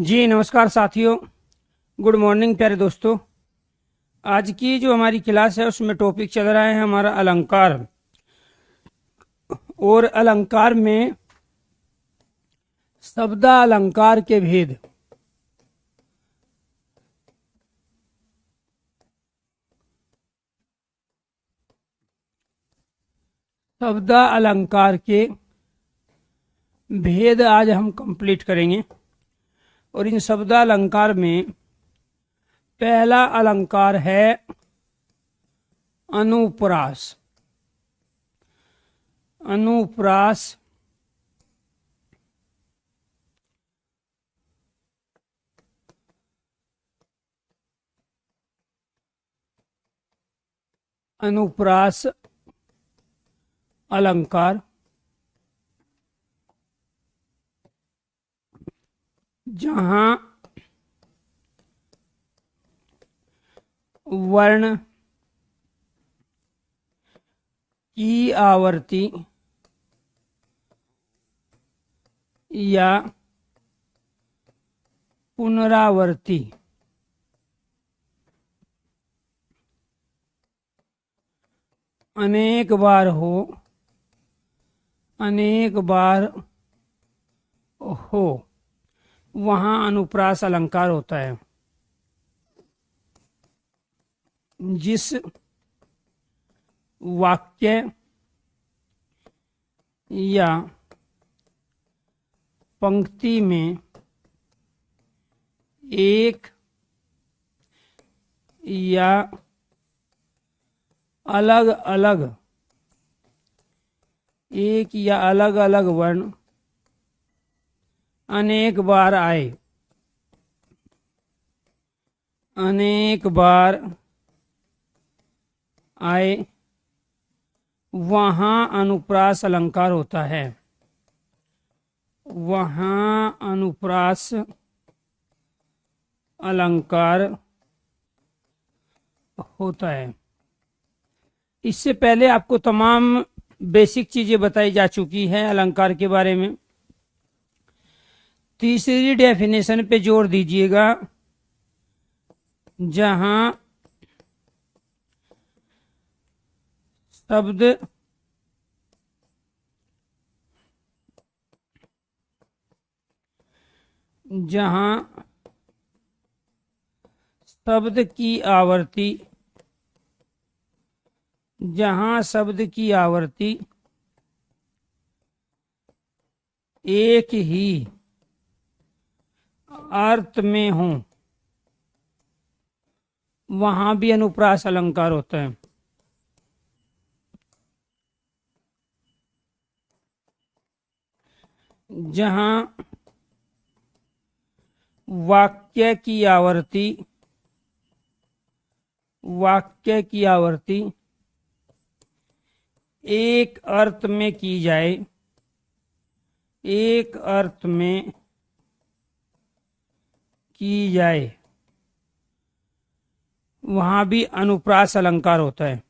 जी नमस्कार साथियों। Good morning प्यारे दोस्तों। आज की जो हमारी क्लास है उसमें टॉपिक चल रहा है हमारा अलंकार। और अलंकार में शब्दालंकार के भेद। शब्दालंकार के भेद आज हम कंप्लीट करेंगे। और इन शब्दालंकार में पहला अलंकार है अनुप्रास। अनुप्रास अनुप्रास अलंकार जहां वर्ण की आवर्ती या पुनरावर्ती अनेक बार हो वहां अनुप्रास अलंकार होता है। जिस वाक्य या पंक्ति में एक या अलग अलग वर्ण अनेक बार आए वहां अनुप्रास अलंकार होता है। वहां अनुप्रास अलंकार होता है। इससे पहले आपको तमाम बेसिक चीजें बताई जा चुकी है अलंकार के बारे में। तीसरी डेफिनेशन पे जोर दीजिएगा, जहां शब्द शब्द की आवर्ती एक ही अर्थ में हो वहां भी अनुप्रास अलंकार होता है। जहां वाक्य की आवर्ती एक अर्थ में की जाए वहां भी अनुप्रास अलंकार होता है।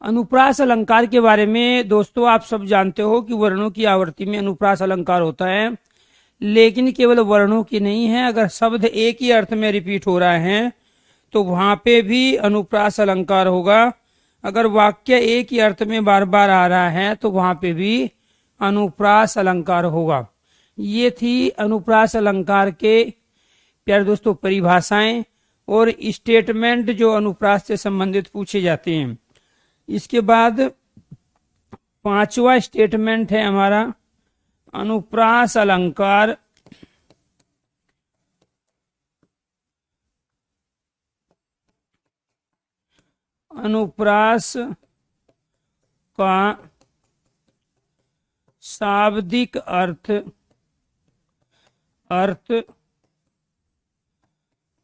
अनुप्रास अलंकार के बारे में दोस्तों आप सब जानते हो कि वर्णों की आवर्ती में अनुप्रास अलंकार होता है, लेकिन केवल वर्णों की नहीं है। अगर शब्द एक ही अर्थ में रिपीट हो रहा है तो वहां पे भी अनुप्रास अलंकार होगा। अगर वाक्य एक ही अर्थ में बार बार आ रहा है तो वहां पे भी अनुप्रास अलंकार होगा। ये थी अनुप्रास अलंकार के प्यारे दोस्तों परिभाषाएं और स्टेटमेंट जो अनुप्रास से संबंधित पूछे जाते हैं। इसके बाद पांचवा स्टेटमेंट है हमारा अनुप्रास अलंकार अनुप्रास का शाब्दिक अर्थ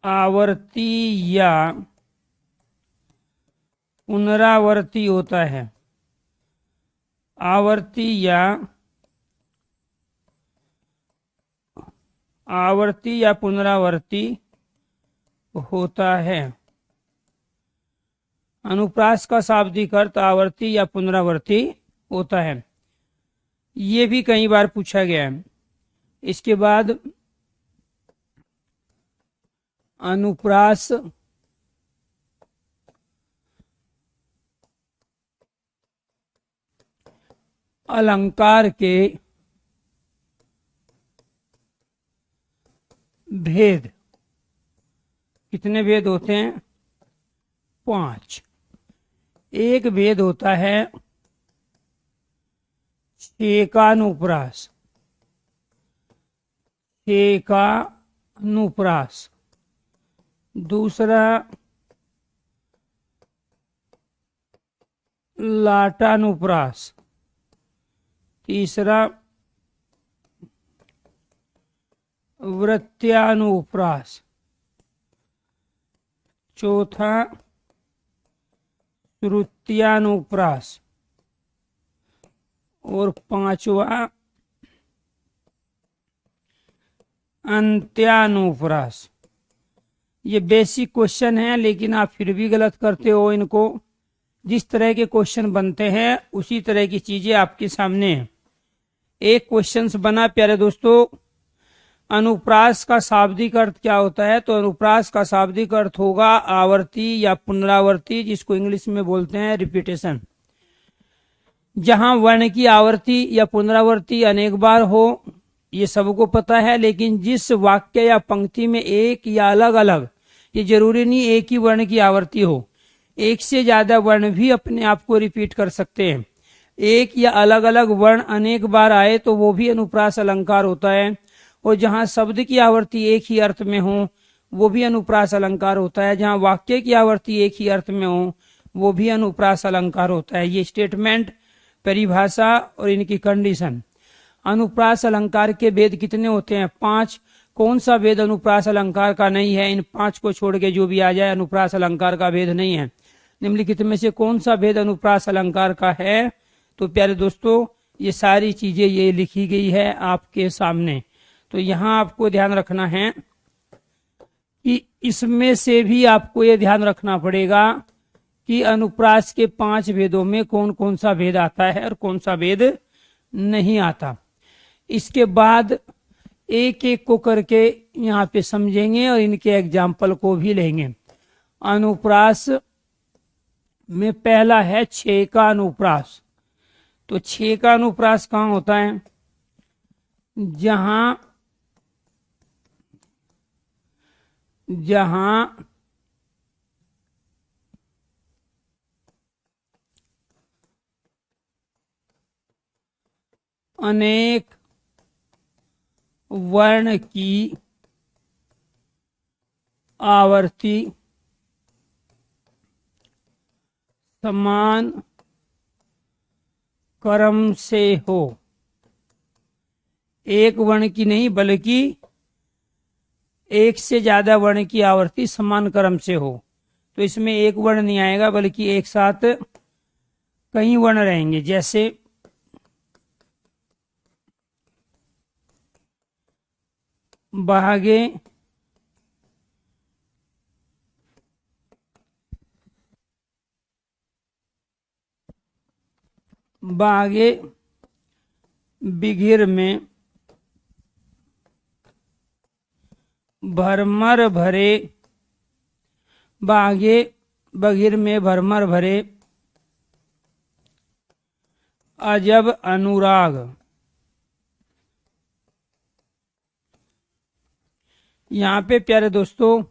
आवर्ती या पुनरावर्ती होता है। आवर्ती या पुनरावर्ती होता है। अनुप्रास का शाब्दिक अर्थ आवर्ती या पुनरावर्ती होता है। ये भी कई बार पूछा गया है। इसके बाद अनुप्रास अलंकार के भेद। कितने भेद होते हैं? 5। एक भेद होता है छेकानुप्रास। छेकानुप्रास। दूसरा लाटानुप्रास। तीसरा वृत्त्यानुप्रास। चौथा श्रुत्यानुप्रास। और 5वां अंत्यानुप्रास। ये बेसिक क्वेश्चन है, लेकिन आप फिर भी गलत करते हो इनको। जिस तरह के क्वेश्चन बनते हैं उसी तरह की चीजें आपके सामने हैं। एक क्वेश्चन बना प्यारे दोस्तों, अनुप्रास का शाब्दिक अर्थ क्या होता है? तो अनुप्रास का शाब्दिक अर्थ होगा आवर्ती या पुनरावर्ती, जिसको इंग्लिश में बोलते हैं रिपीटेशन। जहां वर्ण की आवर्ती या पुनरावर्ती अनेक बार हो, ये सबको पता है, लेकिन जिस वाक्य या पंक्ति में एक या अलग अलग, ये जरूरी नहीं एक ही वर्ण की आवर्ती हो, एक से ज्यादा वर्ण भी अपने आप को रिपीट कर सकते हैं। एक या अलग अलग वर्ण अनेक बार आए तो वो भी अनुप्रास अलंकार होता है। और जहां शब्द की आवर्ती एक ही अर्थ में हो वो भी अनुप्रास अलंकार होता है। जहां वाक्य की आवर्ती एक ही अर्थ में हो वो भी अनुप्रास अलंकार होता है। ये स्टेटमेंट, परिभाषा और इनकी कंडीशन। अनुप्रास अलंकार के भेद कितने होते हैं? 5। कौन सा भेद अनुप्रास अलंकार का नहीं है? इन 5 को छोड़ के जो भी आ जाए अनुप्रास अलंकार का भेद नहीं है। निम्नलिखित में से कौन सा भेद अनुप्रास अलंकार का है? तो प्यारे दोस्तों, ये सारी चीजें ये लिखी गई है आपके सामने। तो यहाँ आपको ध्यान रखना है कि इसमें से भी आपको ये ध्यान रखना पड़ेगा कि अनुप्रास के 5 भेदों में कौन कौन सा भेद आता है और कौन सा भेद नहीं आता। इसके बाद एक एक को करके यहाँ पे समझेंगे और इनके एग्जाम्पल को भी लेंगे। अनुप्रास में पहला है छेकानुप्रास। तो छेकानुप्रास कहाँ होता है? जहां अनेक वर्ण की आवर्ती समान क्रम से हो। एक वर्ण की नहीं बल्कि एक से ज्यादा वर्ण की आवर्ती समान क्रम से हो। तो इसमें एक वर्ण नहीं आएगा बल्कि एक साथ कई वर्ण रहेंगे। जैसे बागे, बागे बिघिर में भरमर भरे, बागे बघिर में भरमर भरे अजब अनुराग। यहाँ पे प्यारे दोस्तों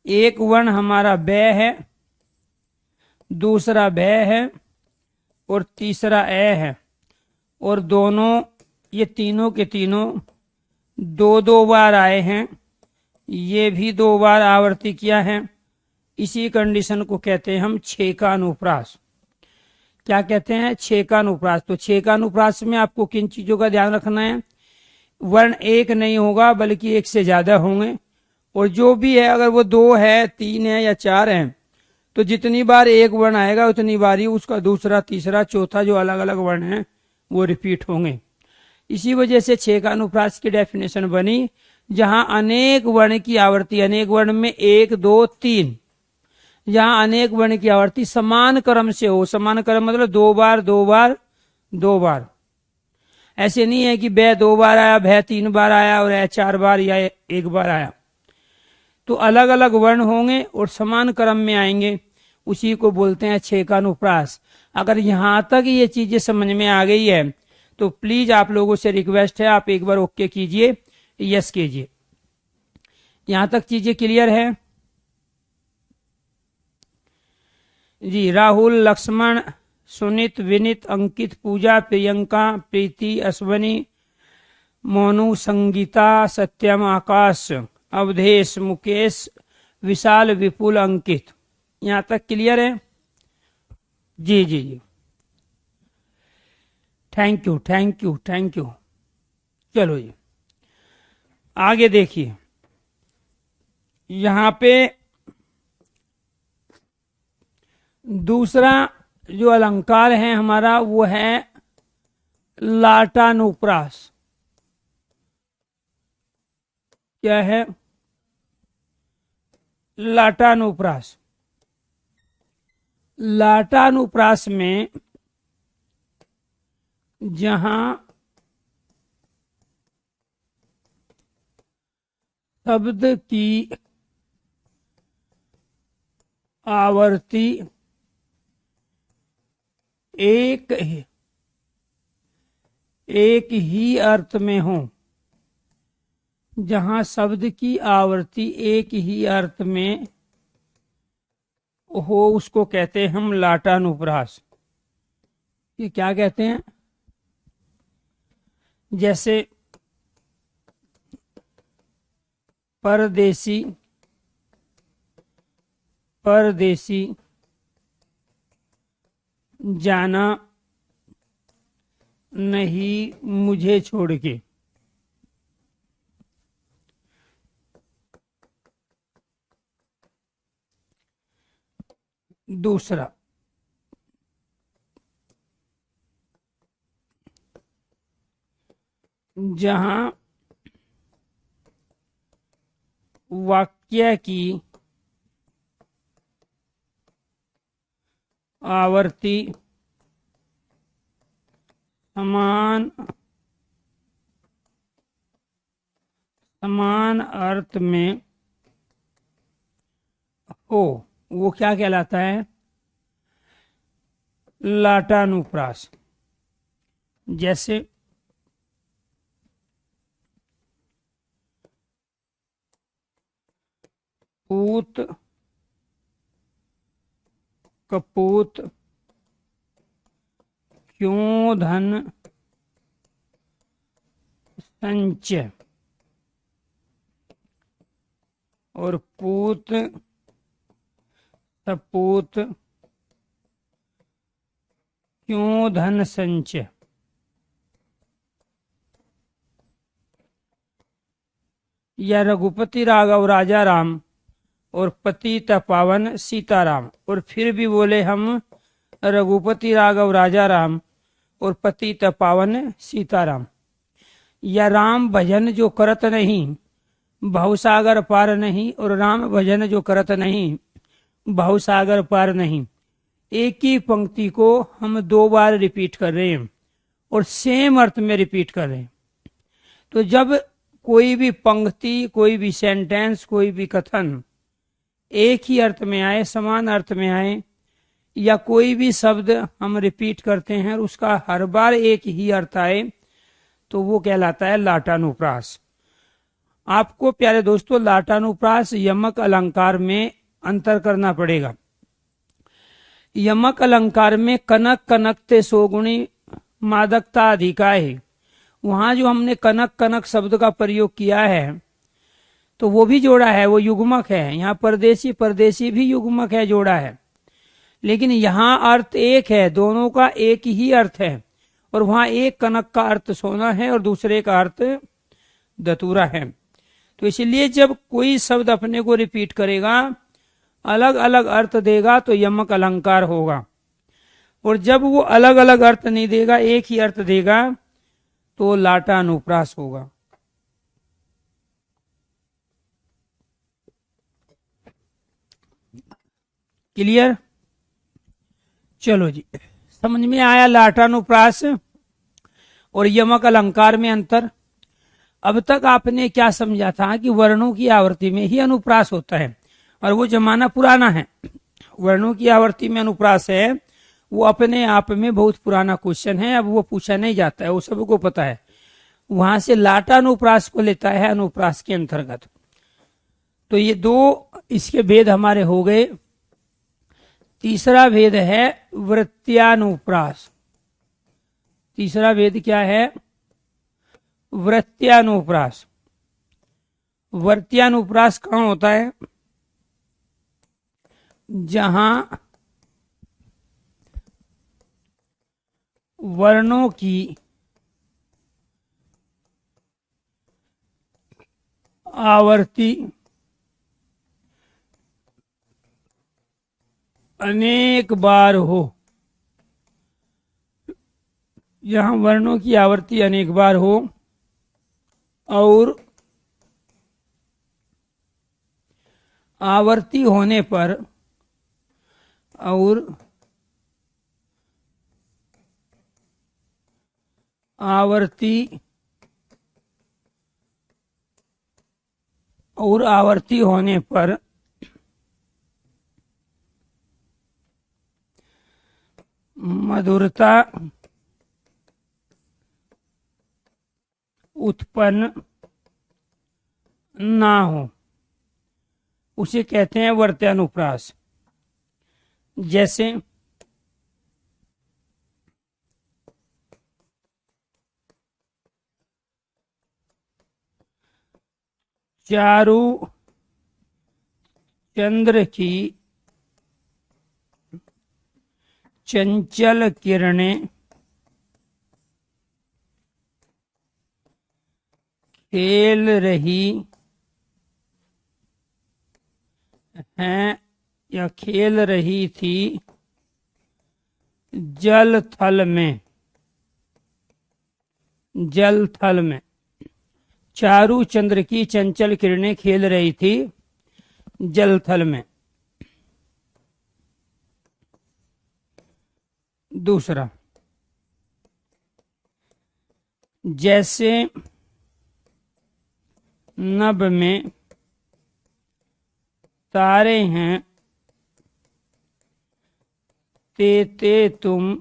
एक वर्ण हमारा बै है, दूसरा भै है और तीसरा ए है। और दोनों, ये तीनों के तीनों 2-2 बार आए हैं। ये भी 2 बार आवर्ती किया है। इसी कंडीशन को कहते हैं हम छेकानुप्रास। क्या कहते हैं? छेकानुप्रास। तो छेकानुप्रास में आपको किन चीजों का ध्यान रखना है? वर्ण एक नहीं होगा बल्कि एक से ज्यादा होंगे। और जो भी है, अगर वो 2 है, 3 है या 4 है, तो जितनी बार एक वर्ण आएगा उतनी बार ही उसका दूसरा, तीसरा, चौथा जो अलग अलग वर्ण है वो रिपीट होंगे। इसी वजह से छेकानुप्रास की डेफिनेशन बनी, जहां अनेक वर्ण की आवर्ती, अनेक वर्ण में 1, 2, 3, जहां अनेक वर्ण की आवर्ती समान क्रम से हो। समान क्रम मतलब 2 बार 2 बार 2 बार। ऐसे नहीं है कि बै 2 बार आया, भै 3 बार आया और ए 4 बार या 1 बार आया। तो अलग अलग वर्ण होंगे और समान क्रम में आएंगे, उसी को बोलते हैं छेकानुप्रास। अगर यहाँ तक ये चीजें समझ में आ गई है तो प्लीज आप लोगों से रिक्वेस्ट है, आप एक बार ओके कीजिए, यस कीजिए। यहां तक चीजें क्लियर है जी? राहुल, लक्ष्मण, सुनीत, विनीत, अंकित, पूजा, प्रियंका, प्रीति, अश्वनी, मोनू, संगीता, सत्यम, आकाश, अवधेश, मुकेश, विशाल, विपुल, अंकित। यहां तक क्लियर है? जी जी जी, thank you thank you thank you. चलो जी आगे देखिए, यहां पे दूसरा जो अलंकार है हमारा वो है लाटानुप्रास। क्या है? लाटानुप्रास। लाटानुप्रास में जहां शब्द की आवर्ती एक ही अर्थ में हो, जहां शब्द की आवर्ती एक ही अर्थ में हो, उसको कहते हैं हम लाटानुप्रास। ये क्या कहते हैं? जैसे परदेसी, परदेसी, जाना नहीं मुझे छोड़ के। दूसरा, जहां वाक्य की आवर्ती समान अर्थ में हो, वो क्या कहलाता है? लाटानुप्रास। जैसे पूत, कपूत, क्यों धन संचय, और पूत, सपूत, क्यों धन संचय। या रघुपति राघव राजा राम और पतित पावन सीताराम, और फिर भी बोले हम रघुपति राघव राजा राम और पतित पावन सीताराम। या राम भजन जो करत नहीं, भवसागर पार नहीं, और राम भजन जो करत नहीं, भवसागर पार नहीं। एक ही पंक्ति को हम दो बार रिपीट कर रहे हैं और सेम अर्थ में रिपीट कर रहे हैं। तो जब कोई भी पंक्ति, कोई भी सेंटेंस, कोई भी कथन एक ही अर्थ में आए, समान अर्थ में आए, या कोई भी शब्द हम रिपीट करते हैं और उसका हर बार एक ही अर्थ आए, तो वो कहलाता है लाटानुप्रास। आपको प्यारे दोस्तों लाटानुप्रास यमक अलंकार में अंतर करना पड़ेगा। यमक अलंकार में कनक कनकते सोगुणी मादकता अधिका है, वहां जो हमने कनक कनक शब्द का प्रयोग किया है तो वो भी जोड़ा है, वो युग्मक है। यहाँ परदेसी परदेसी भी युग्मक है, जोड़ा है। लेकिन यहाँ अर्थ एक है, दोनों का एक ही अर्थ है, और वहां एक कनक का अर्थ सोना है और दूसरे का अर्थ दतूरा है। तो इसलिए जब कोई शब्द अपने को रिपीट करेगा, अलग अलग अर्थ देगा, तो यमक अलंकार होगा। और जब वो अलग अलग अर्थ नहीं देगा, एक ही अर्थ देगा, तो लाटानुप्रास होगा। क्लियर? चलो जी, समझ में आया लाटानुप्रास और यमक अलंकार में अंतर। अब तक आपने क्या समझा था कि वर्णों की आवर्ती में ही अनुप्रास होता है, और वो जमाना पुराना है। वर्णों की आवर्ती में अनुप्रास है, वो अपने आप में बहुत पुराना क्वेश्चन है, अब वो पूछा नहीं जाता है, वो सबको पता है। वहां से लाटा अनुप्रास को लेता है अनुप्रास के अंतर्गत। तो ये दो इसके भेद हमारे हो गए। तीसरा भेद है वृत्त्यानुप्रास। तीसरा भेद क्या है? वृत्त्यानुप्रास। वृत्त्यानुप्रास कहाँ होता है? जहां वर्णों की आवर्ती अनेक बार हो, जहां वर्णों की आवर्ती अनेक बार हो और आवर्ती होने पर आवर्ती होने पर मधुरता उत्पन्न ना हो, उसे कहते हैं वृत्त्यानुप्रास। जैसे चारु चंद्र की चंचल किरणें खेल रही हैं या खेल रही थी जल थल में। जल थल में चारु चंद्र की चंचल किरणें खेल रही थी जल थल में। दूसरा, जैसे नभ में तारे हैं ते तुम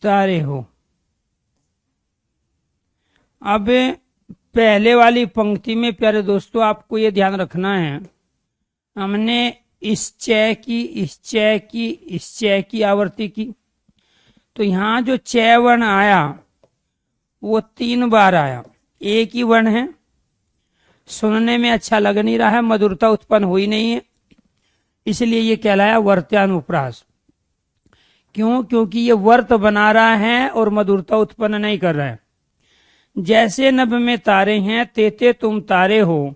तारे हो। अब पहले वाली पंक्ति में प्यारे दोस्तों आपको ये ध्यान रखना है, हमने इस चय की आवर्ती की, तो यहाँ जो चय वर्ण आया वो 3 बार आया। एक ही वर्ण है, सुनने में अच्छा लग नहीं रहा है, मधुरता उत्पन्न हुई नहीं है, इसलिए ये कहलाया वृत्त्यानुप्रास। क्यों? क्योंकि ये वर्त बना रहा है और मधुरता उत्पन्न नहीं कर रहा है। जैसे नभ में तारे हैं ते तुम तारे हो,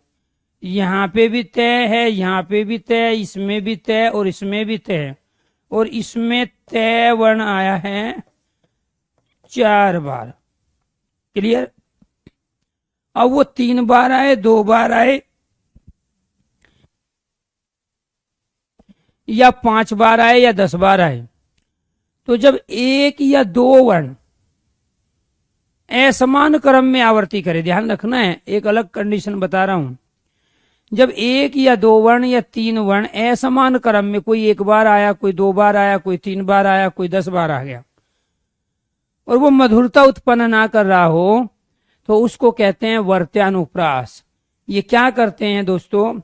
यहाँ पे भी तय है, यहाँ पे भी तय, इसमें भी तय और इसमें भी तय, और इसमें तय वर्ण आया है 4 बार। क्लियर? अब वो 3 बार आए, 2 बार आए या 5 बार आए या 10 बार आए, तो जब 1 या 2 वर्ण असमान क्रम में आवर्ती करे, ध्यान रखना है, एक अलग कंडीशन बता रहा हूं, जब 1 या 2 वर्ण या 3 वर्ण असमान क्रम में, कोई 1 बार आया, कोई 2 बार आया, कोई 3 बार आया, कोई 10 बार आ गया, और वो मधुरता उत्पन्न ना कर रहा हो, तो उसको कहते हैं वृत्त्यानुप्रास। ये क्या करते हैं दोस्तों?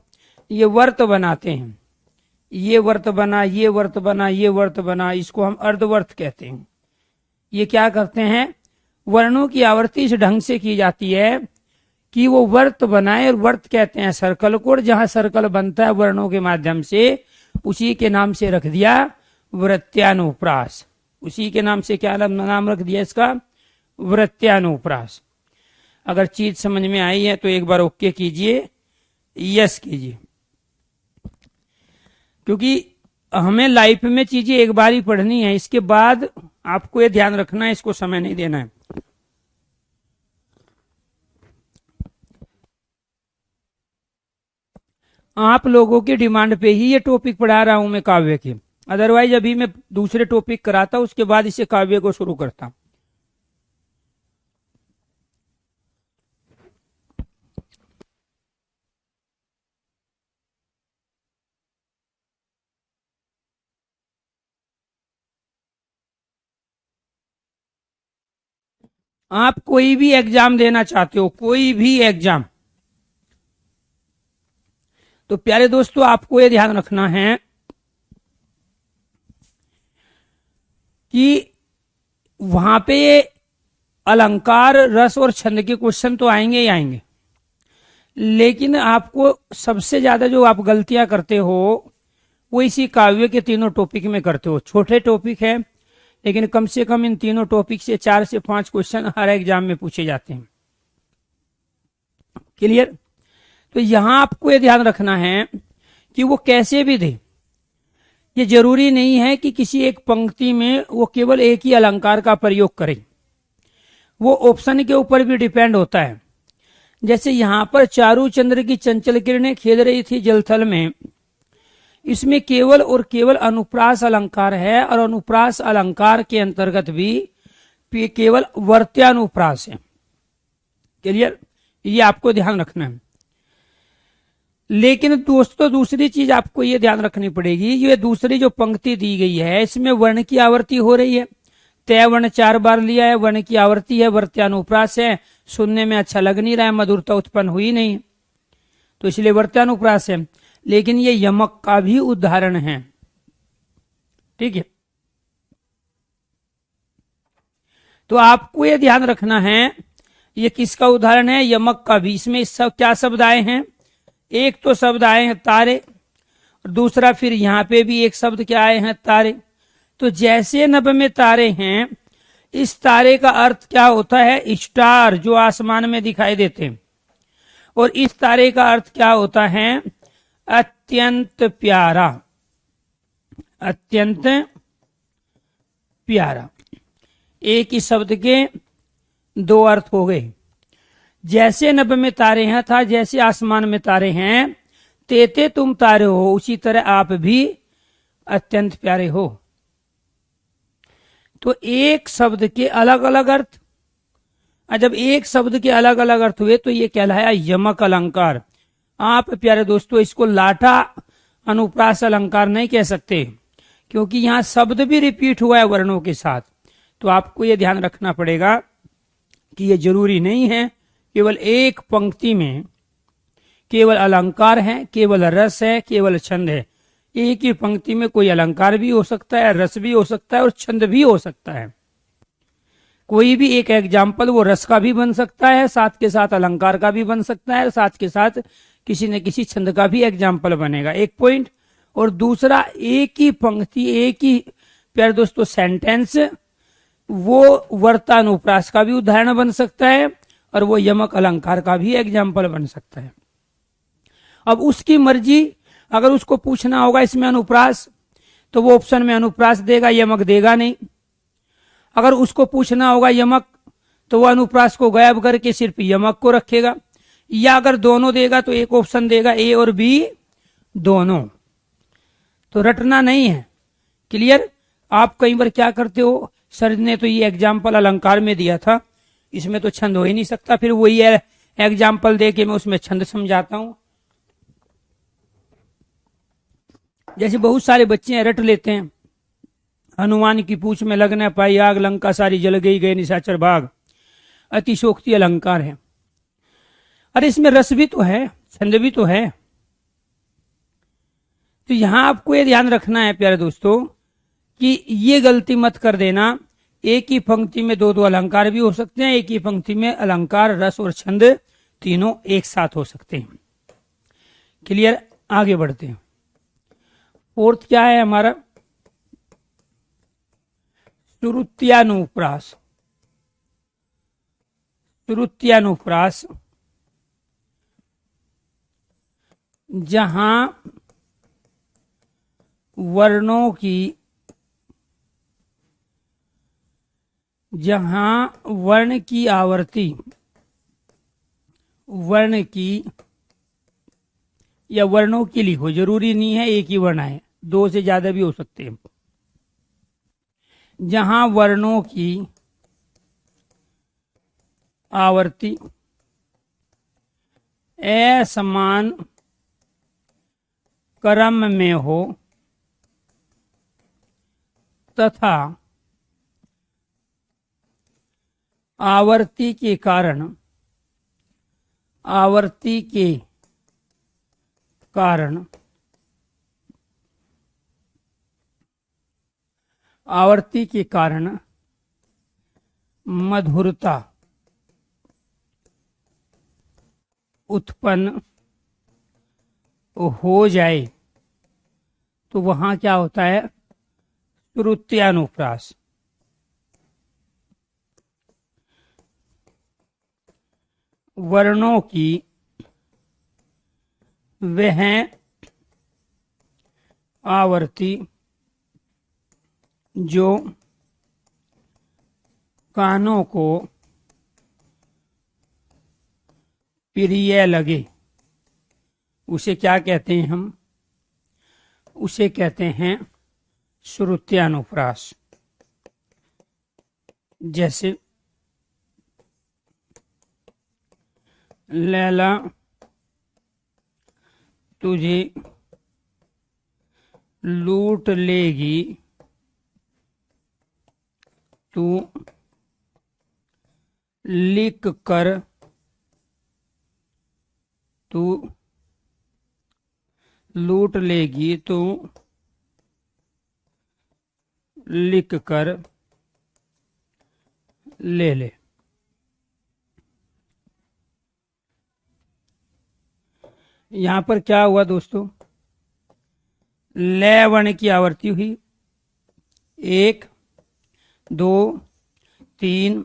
ये वर्त बनाते हैं, ये वर्त बना, ये वर्त बना, ये वर्त बना, इसको हम अर्धवर्त कहते हैं। ये क्या करते हैं? वर्णों की आवर्ती इस ढंग से की जाती है कि वो वर्त बनाए, और वर्त कहते हैं सर्कल को, जहां सर्कल बनता है वर्णों के माध्यम से, उसी के नाम से रख दिया वृत्त्यानुप्रास। उसी के नाम से क्या नाम रख दिया इसका? वृत्त्यानुप्रास। अगर चीज समझ में आई है तो एक बार ओके कीजिए, यस कीजिए, क्योंकि हमें लाइफ में चीजें एक बार ही पढ़नी है, इसके बाद आपको ये ध्यान रखना है, इसको समय नहीं देना है। आप लोगों की डिमांड पे ही ये टॉपिक पढ़ा रहा हूं मैं काव्य के, अदरवाइज अभी मैं दूसरे टॉपिक कराता, उसके बाद इसे काव्य को शुरू करता। आप कोई भी एग्जाम देना चाहते हो, कोई भी एग्जाम, तो प्यारे दोस्तों आपको ये ध्यान रखना है कि वहां पे अलंकार, रस और छंद के क्वेश्चन तो आएंगे ही आएंगे, लेकिन आपको सबसे ज्यादा जो आप गलतियां करते हो वो इसी काव्य के तीनों टॉपिक में करते हो। छोटे टॉपिक है, लेकिन कम से कम इन तीनों टॉपिक से 4 से 5 क्वेश्चन हर एग्जाम में पूछे जाते हैं। क्लियर? तो यहां आपको ये ध्यान रखना है कि वो कैसे भी दे, ये जरूरी नहीं है कि किसी एक पंक्ति में वो केवल एक ही अलंकार का प्रयोग करे, वो ऑप्शन के ऊपर भी डिपेंड होता है। जैसे यहां पर चारू चंद्र की चंचल किरणें खेल रही थी जलथल में, इसमें केवल और केवल अनुप्रास अलंकार है, और अनुप्रास अलंकार के अंतर्गत भी केवल वर्त्यानुप्रास है। क्लियर? ये आपको ध्यान रखना है। लेकिन दोस्तों दूसरी चीज आपको ये ध्यान रखनी पड़ेगी, ये दूसरी जो पंक्ति दी गई है इसमें वर्ण की आवर्ती हो रही है। तय वर्ण 4 बार लिया है, वर्ण की आवर्ती है, वर्त्यानुप्रास है, सुनने में अच्छा लग नहीं रहा है, मधुरता उत्पन्न हुई नहीं, तो इसलिए वर्त्यानुप्रास है। लेकिन ये यमक का भी उदाहरण है। ठीक है, तो आपको ये ध्यान रखना है ये किसका उदाहरण है, यमक का भी। इसमें क्या शब्द आए हैं, एक तो शब्द आए हैं तारे, और दूसरा फिर यहां पे भी एक शब्द क्या आए हैं, तारे। तो जैसे नभ में तारे हैं, इस तारे का अर्थ क्या होता है, स्टार, जो आसमान में दिखाई देते हैं, और इस तारे का अर्थ क्या होता है, अत्यंत प्यारा, अत्यंत प्यारा। एक ही शब्द के दो अर्थ हो गए। जैसे नभ में तारे हैं था जैसे आसमान में तारे हैं, तेते तुम तारे हो, उसी तरह आप भी अत्यंत प्यारे हो। तो एक शब्द के अलग अलग अर्थ, जब एक शब्द के अलग अलग अर्थ हुए तो ये कहलाया यमक अलंकार। आप प्यारे दोस्तों इसको लाठा अनुप्रास अलंकार नहीं कह सकते, क्योंकि यहां शब्द भी रिपीट हुआ है वर्णों के साथ। तो आपको यह ध्यान रखना पड़ेगा कि यह जरूरी नहीं है केवल एक पंक्ति में केवल अलंकार है, केवल रस है, केवल छंद है। एक ही पंक्ति में कोई अलंकार भी हो सकता है, रस भी हो सकता है और छंद भी हो सकता है। कोई भी एक एग्जाम्पल वो रस का भी बन सकता है, साथ के साथ अलंकार का भी बन सकता है, साथ के साथ किसी न किसी छंद का भी एग्जाम्पल बनेगा। एक पॉइंट। और दूसरा, एक ही पंक्ति, एक ही प्यारे दोस्तों सेंटेंस, वो वर्तानुप्रास का भी उदाहरण बन सकता है और वो यमक अलंकार का भी एग्जाम्पल बन सकता है। अब उसकी मर्जी, अगर उसको पूछना होगा इसमें अनुप्रास, तो वो ऑप्शन में अनुप्रास देगा, यमक देगा नहीं। अगर उसको पूछना होगा यमक, तो वो अनुप्रास को गायब करके सिर्फ यमक को रखेगा। या अगर दोनों देगा तो एक ऑप्शन देगा ए और बी दोनों। तो रटना नहीं है। क्लियर? आप कई बार क्या करते हो, सर ने तो ये एग्जाम्पल अलंकार में दिया था, इसमें तो छंद हो ही नहीं सकता, फिर वही एग्जाम्पल दे के मैं उसमें छंद समझाता हूं। जैसे बहुत सारे बच्चे रट लेते हैं, हनुमान की पूंछ में लग न पाई आग, लंका सारी जल गई, गए निशाचर भाग, अतिशोक्ति अलंकार है। अरे इसमें रस भी तो है, छंद भी तो है। तो यहां आपको ये ध्यान रखना है प्यारे दोस्तों कि ये गलती मत कर देना, एक ही पंक्ति में दो दो अलंकार भी हो सकते हैं, एक ही पंक्ति में अलंकार, रस और छंद तीनों एक साथ हो सकते हैं। क्लियर? आगे बढ़ते हैं। फोर्थ क्या है हमारा, श्रुत्यानुप्रास। श्रुत्यानुप्रास जहां वर्णों की, जहां वर्ण की आवर्ती, वर्ण की या वर्णों की लिखो, जरूरी नहीं है एक ही वर्ण है, दो से ज्यादा भी हो सकते हैं। जहां वर्णों की आवर्ती असमान क्रम में हो तथा आवर्ती के कारण, आवर्ती के कारण, आवर्ती के कारण मधुरता उत्पन्न हो जाए तो वहां क्या होता है, श्रुत्यानुप्रास। वर्णों की वह आवर्ती जो कानों को प्रिय लगे उसे क्या कहते हैं हम, उसे कहते हैं श्रुत्यानुप्रास। जैसे लैला तुझे लूट लेगी, तू लिख कर, तू लूट लेगी, तू लिख कर ले ले। यहां पर क्या हुआ दोस्तों, लय वर्ण की आवर्ती हुई 1, 2, 3,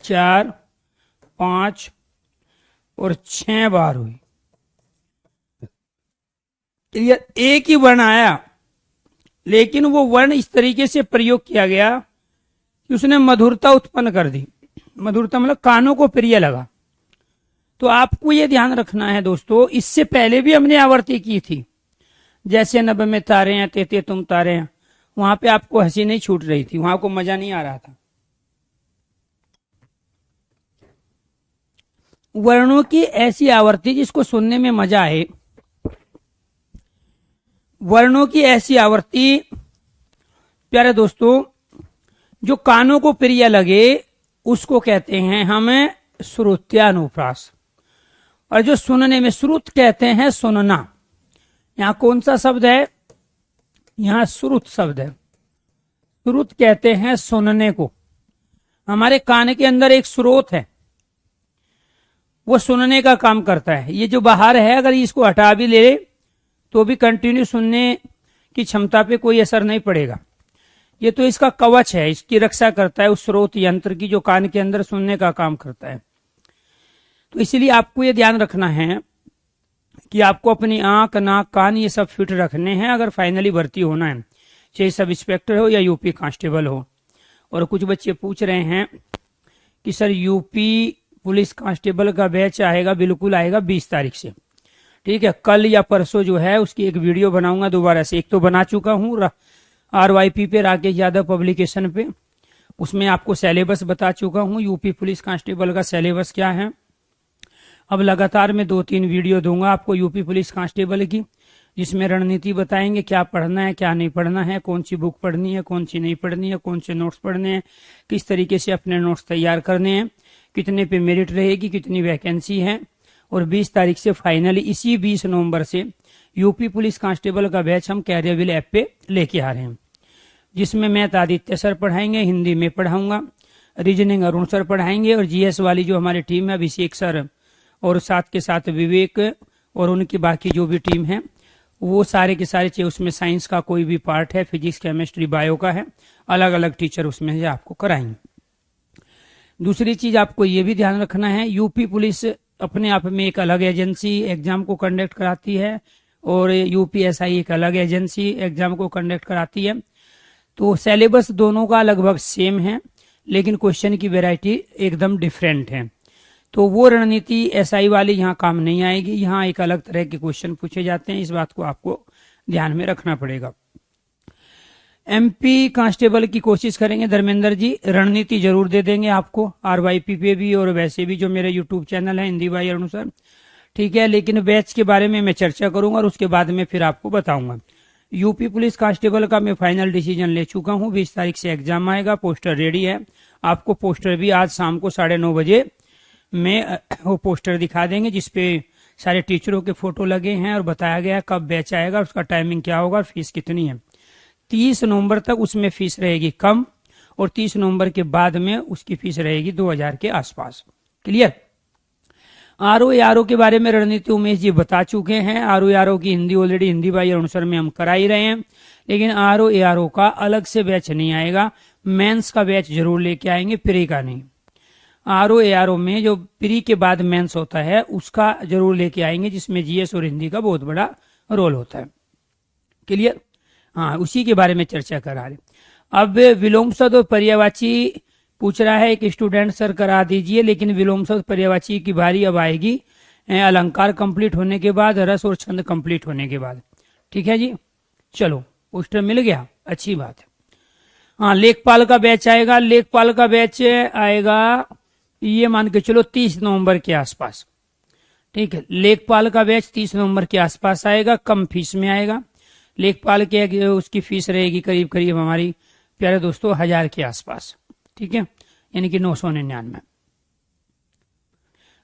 4, 5 और 6 बार हुई। एक ही वर्ण आया, लेकिन वो वर्ण इस तरीके से प्रयोग किया गया कि उसने मधुरता उत्पन्न कर दी। मधुरता मतलब कानों को प्रिय लगा। तो आपको ये ध्यान रखना है दोस्तों, इससे पहले भी हमने आवर्ती की थी, जैसे नभ में तारे हैं, तेते तुम तारे हैं, वहां पे आपको हंसी नहीं छूट रही थी, वहां को मजा नहीं आ रहा था। वर्णों की ऐसी आवर्ती जिसको सुनने में मजा आए, वर्णों की ऐसी आवर्ती प्यारे दोस्तों जो कानों को प्रिय लगे उसको कहते हैं हम श्रुत्यानुप्रास। और जो सुनने में, श्रुत कहते हैं सुनना, यहां कौन सा शब्द है, यहां श्रुत शब्द है। श्रुत कहते हैं सुनने को। हमारे कान के अंदर एक स्रोत है, वो सुनने का काम करता है। ये जो बाहर है, अगर इसको हटा भी ले तो भी कंटिन्यू सुनने की क्षमता पे कोई असर नहीं पड़ेगा। ये तो इसका कवच है, इसकी रक्षा करता है, उस स्रोत यंत्र की जो कान के अंदर सुनने का काम करता है। तो इसलिए आपको ये ध्यान रखना है कि आपको अपनी आंख, नाक, कान ये सब फिट रखने हैं अगर फाइनली भर्ती होना है, चाहे सब इंस्पेक्टर हो या यूपी कांस्टेबल हो। और कुछ बच्चे पूछ रहे हैं कि सर यूपी पुलिस कांस्टेबल का बैच आएगा? बिल्कुल आएगा 20 तारीख से। ठीक है, कल या परसों जो है उसकी एक वीडियो बनाऊंगा दोबारा से। एक तो बना चुका हूँ RYP पे, राकेश यादव पब्लिकेशन पे, उसमें आपको सिलेबस बता चुका हूँ यूपी पुलिस कांस्टेबल का सिलेबस क्या है। अब लगातार मैं 2-3 वीडियो दूंगा आपको यूपी पुलिस कांस्टेबल की, जिसमें रणनीति बताएंगे क्या पढ़ना है, क्या नहीं पढ़ना है, कौन सी बुक पढ़नी है, कौन सी नहीं पढ़नी है, कौन से नोट्स पढ़ने हैं, किस तरीके से अपने नोट्स तैयार करने हैं, कितने पे मेरिट रहेगी, कितनी वैकेंसी है। और 20 तारीख से फाइनली, इसी 20 नवंबर से यूपी पुलिस कांस्टेबल का बैच हम कैरियरविल ऐप पे लेके आ रहे हैं, जिसमें मैथ आदित्य सर पढ़ाएंगे, हिंदी में पढ़ाऊंगा, रीजनिंग अरुण सर पढ़ाएंगे, और GS वाली जो हमारी टीम है अभिषेक सर और साथ के साथ विवेक और उनकी बाकी जो भी टीम है वो सारे के सारे, चाहे उसमें साइंस का कोई भी पार्ट है, फिजिक्स, केमिस्ट्री, बायो का है, अलग अलग टीचर उसमें से आपको कराएंगे। दूसरी चीज आपको ये भी ध्यान रखना है, यूपी पुलिस अपने आप में एक अलग एजेंसी एग्जाम को कंडक्ट कराती है और UPSI एक अलग एजेंसी एग्जाम को कंडक्ट कराती है। तो सिलेबस दोनों का लगभग सेम है, लेकिन क्वेश्चन की वैरायटी एकदम डिफरेंट है। तो वो रणनीति SI वाली यहाँ काम नहीं आएगी, यहाँ एक अलग तरह के क्वेश्चन पूछे जाते हैं, इस बात को आपको ध्यान में रखना पड़ेगा। MP कांस्टेबल की कोशिश करेंगे धर्मेंद्र जी, रणनीति जरूर दे देंगे आपको RYP पे भी और वैसे भी जो मेरे YouTube चैनल है हिंदी भाई अरुण सर। ठीक है, लेकिन बैच के बारे में मैं चर्चा करूंगा और उसके बाद में फिर आपको बताऊंगा। यूपी पुलिस कांस्टेबल का मैं फाइनल डिसीजन ले चुका हूं, 20 तारीख से एग्जाम आएगा, पोस्टर रेडी है, आपको पोस्टर भी आज शाम को 9:30 में वो पोस्टर दिखा देंगे, जिसपे सारे टीचरों के फोटो लगे हैं और बताया गया कब बैच आएगा, उसका टाइमिंग क्या होगा और फीस कितनी है। 30 नवंबर तक उसमें फीस रहेगी कम और 30 नवंबर के बाद में उसकी फीस रहेगी 2000 के आसपास। क्लियर। आरओ के बारे में रणनीति उमेश जी बता चुके हैं। आरओ की हिंदी ऑलरेडी हिंदी बाई अनुसार में हम करा ही रहे हैं, लेकिन आरओ का अलग से बैच नहीं आएगा, मेंस का बैच जरूर लेके आएंगे, प्री का नहीं। आरओ में जो प्री के बाद मेंस होता है उसका जरूर लेके आएंगे, जिसमें जीएस और हिंदी का बहुत बड़ा रोल होता है। क्लियर। हाँ, उसी के बारे में चर्चा करा रहे। अब विलोम शब्द और पर्यायवाची पूछ रहा है एक स्टूडेंट, सर करा दीजिए, लेकिन विलोम शब्द पर्यायवाची की बारी अब आएगी अलंकार कंप्लीट होने के बाद, रस और छंद कंप्लीट होने के बाद। ठीक है जी, चलो पोस्टर मिल गया, अच्छी बात है। हाँ, लेखपाल का बैच आएगा। लेखपाल का बैच आएगा ये मान के चलो 30 नवंबर के आसपास। ठीक है, लेखपाल का बैच 30 नवंबर के आसपास आएगा, कम फीस में आएगा। लेखपाल के उसकी फीस रहेगी करीब करीब हमारी प्यारे दोस्तों 1000 के आसपास। ठीक है, यानी कि 999।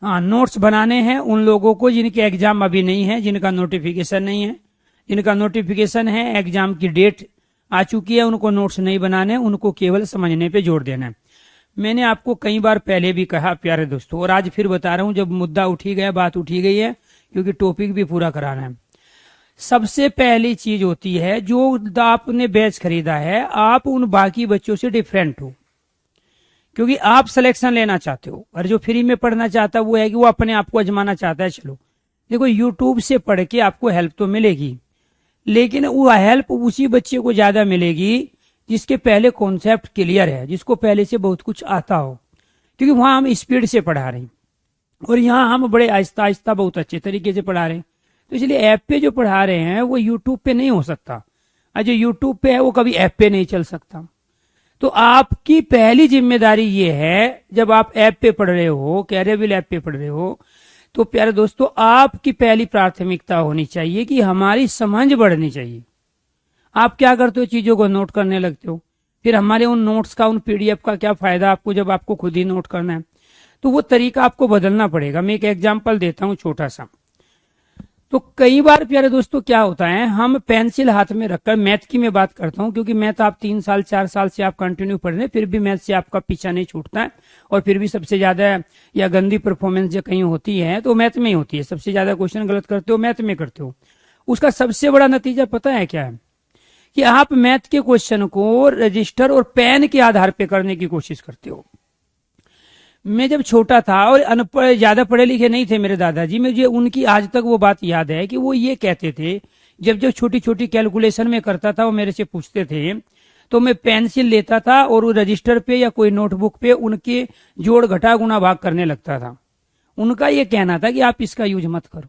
हाँ, नोट्स बनाने हैं उन लोगों को जिनके एग्जाम अभी नहीं है, जिनका नोटिफिकेशन नहीं है। जिनका नोटिफिकेशन है, एग्जाम की डेट आ चुकी है, उनको नोट्स नहीं बनाने, उनको केवल समझने पे जोर देना है। मैंने आपको कई बार पहले भी कहा प्यारे दोस्तों, और आज फिर बता रहा हूं, जब मुद्दा उठी गया, बात उठी गई है, क्योंकि टॉपिक भी पूरा कराना है। सबसे पहली चीज होती है, जो आपने बैच खरीदा है, आप उन बाकी बच्चों से डिफरेंट हो, क्योंकि आप सिलेक्शन लेना चाहते हो। और जो फ्री में पढ़ना चाहता है वो है कि वो अपने आप को आजमाना चाहता है। चलो देखो, यूट्यूब से पढ़ के आपको हेल्प तो मिलेगी, लेकिन वो हेल्प उसी बच्चे को ज्यादा मिलेगी जिसके पहले कॉन्सेप्ट क्लियर है, जिसको पहले से बहुत कुछ आता हो, क्योंकि वहां हम स्पीड से पढ़ा रहे हैं और यहाँ हम बड़े आहिस्ता आहिस्ता बहुत अच्छे तरीके से पढ़ा रहे हैं। तो इसलिए ऐप पे जो पढ़ा रहे हैं वो यूट्यूब पे नहीं हो सकता, और जो यूट्यूब पे है वो कभी ऐप पे नहीं चल सकता। तो आपकी पहली जिम्मेदारी ये है, जब आप ऐप पे पढ़ रहे हो, कैरियरविल ऐप पे पढ़ रहे हो, तो प्यारे दोस्तों आपकी पहली प्राथमिकता होनी चाहिए कि हमारी समझ बढ़नी चाहिए। आप क्या करते हो, चीजों को नोट करने लगते हो, फिर हमारे उन नोट्स का, उन पीडीएफ का क्या फायदा आपको, जब आपको खुद ही नोट करना है। तो वो तरीका आपको बदलना पड़ेगा। मैं एक एग्जांपल देता हूं छोटा सा। तो कई बार प्यारे दोस्तों क्या होता है, हम पेंसिल हाथ में रखकर, मैथ की मैं बात करता हूं, क्योंकि मैथ आप 3 साल 4 साल से आप कंटिन्यू पढ़ रहे हैं, फिर भी मैथ से आपका पीछा नहीं छूटता है। और फिर भी सबसे ज्यादा या गंदी परफॉर्मेंस जो कहीं होती है तो मैथ में ही होती है। सबसे ज्यादा क्वेश्चन गलत करते हो मैथ में करते हो। उसका सबसे बड़ा नतीजा पता है क्या है, कि आप मैथ के क्वेश्चन को रजिस्टर और पेन के आधार पर करने की कोशिश करते हो। मैं जब छोटा था और अनपढ़, ज्यादा पढ़े लिखे नहीं थे मेरे दादाजी, मुझे उनकी आज तक वो बात याद है कि वो ये कहते थे, जब जब छोटी छोटी कैलकुलेशन में करता था वो मेरे से पूछते थे, तो मैं पेंसिल लेता था और वो रजिस्टर पे या कोई नोटबुक पे उनके जोड़ घटा गुणा भाग करने लगता था। उनका ये कहना था कि आप इसका यूज मत करो।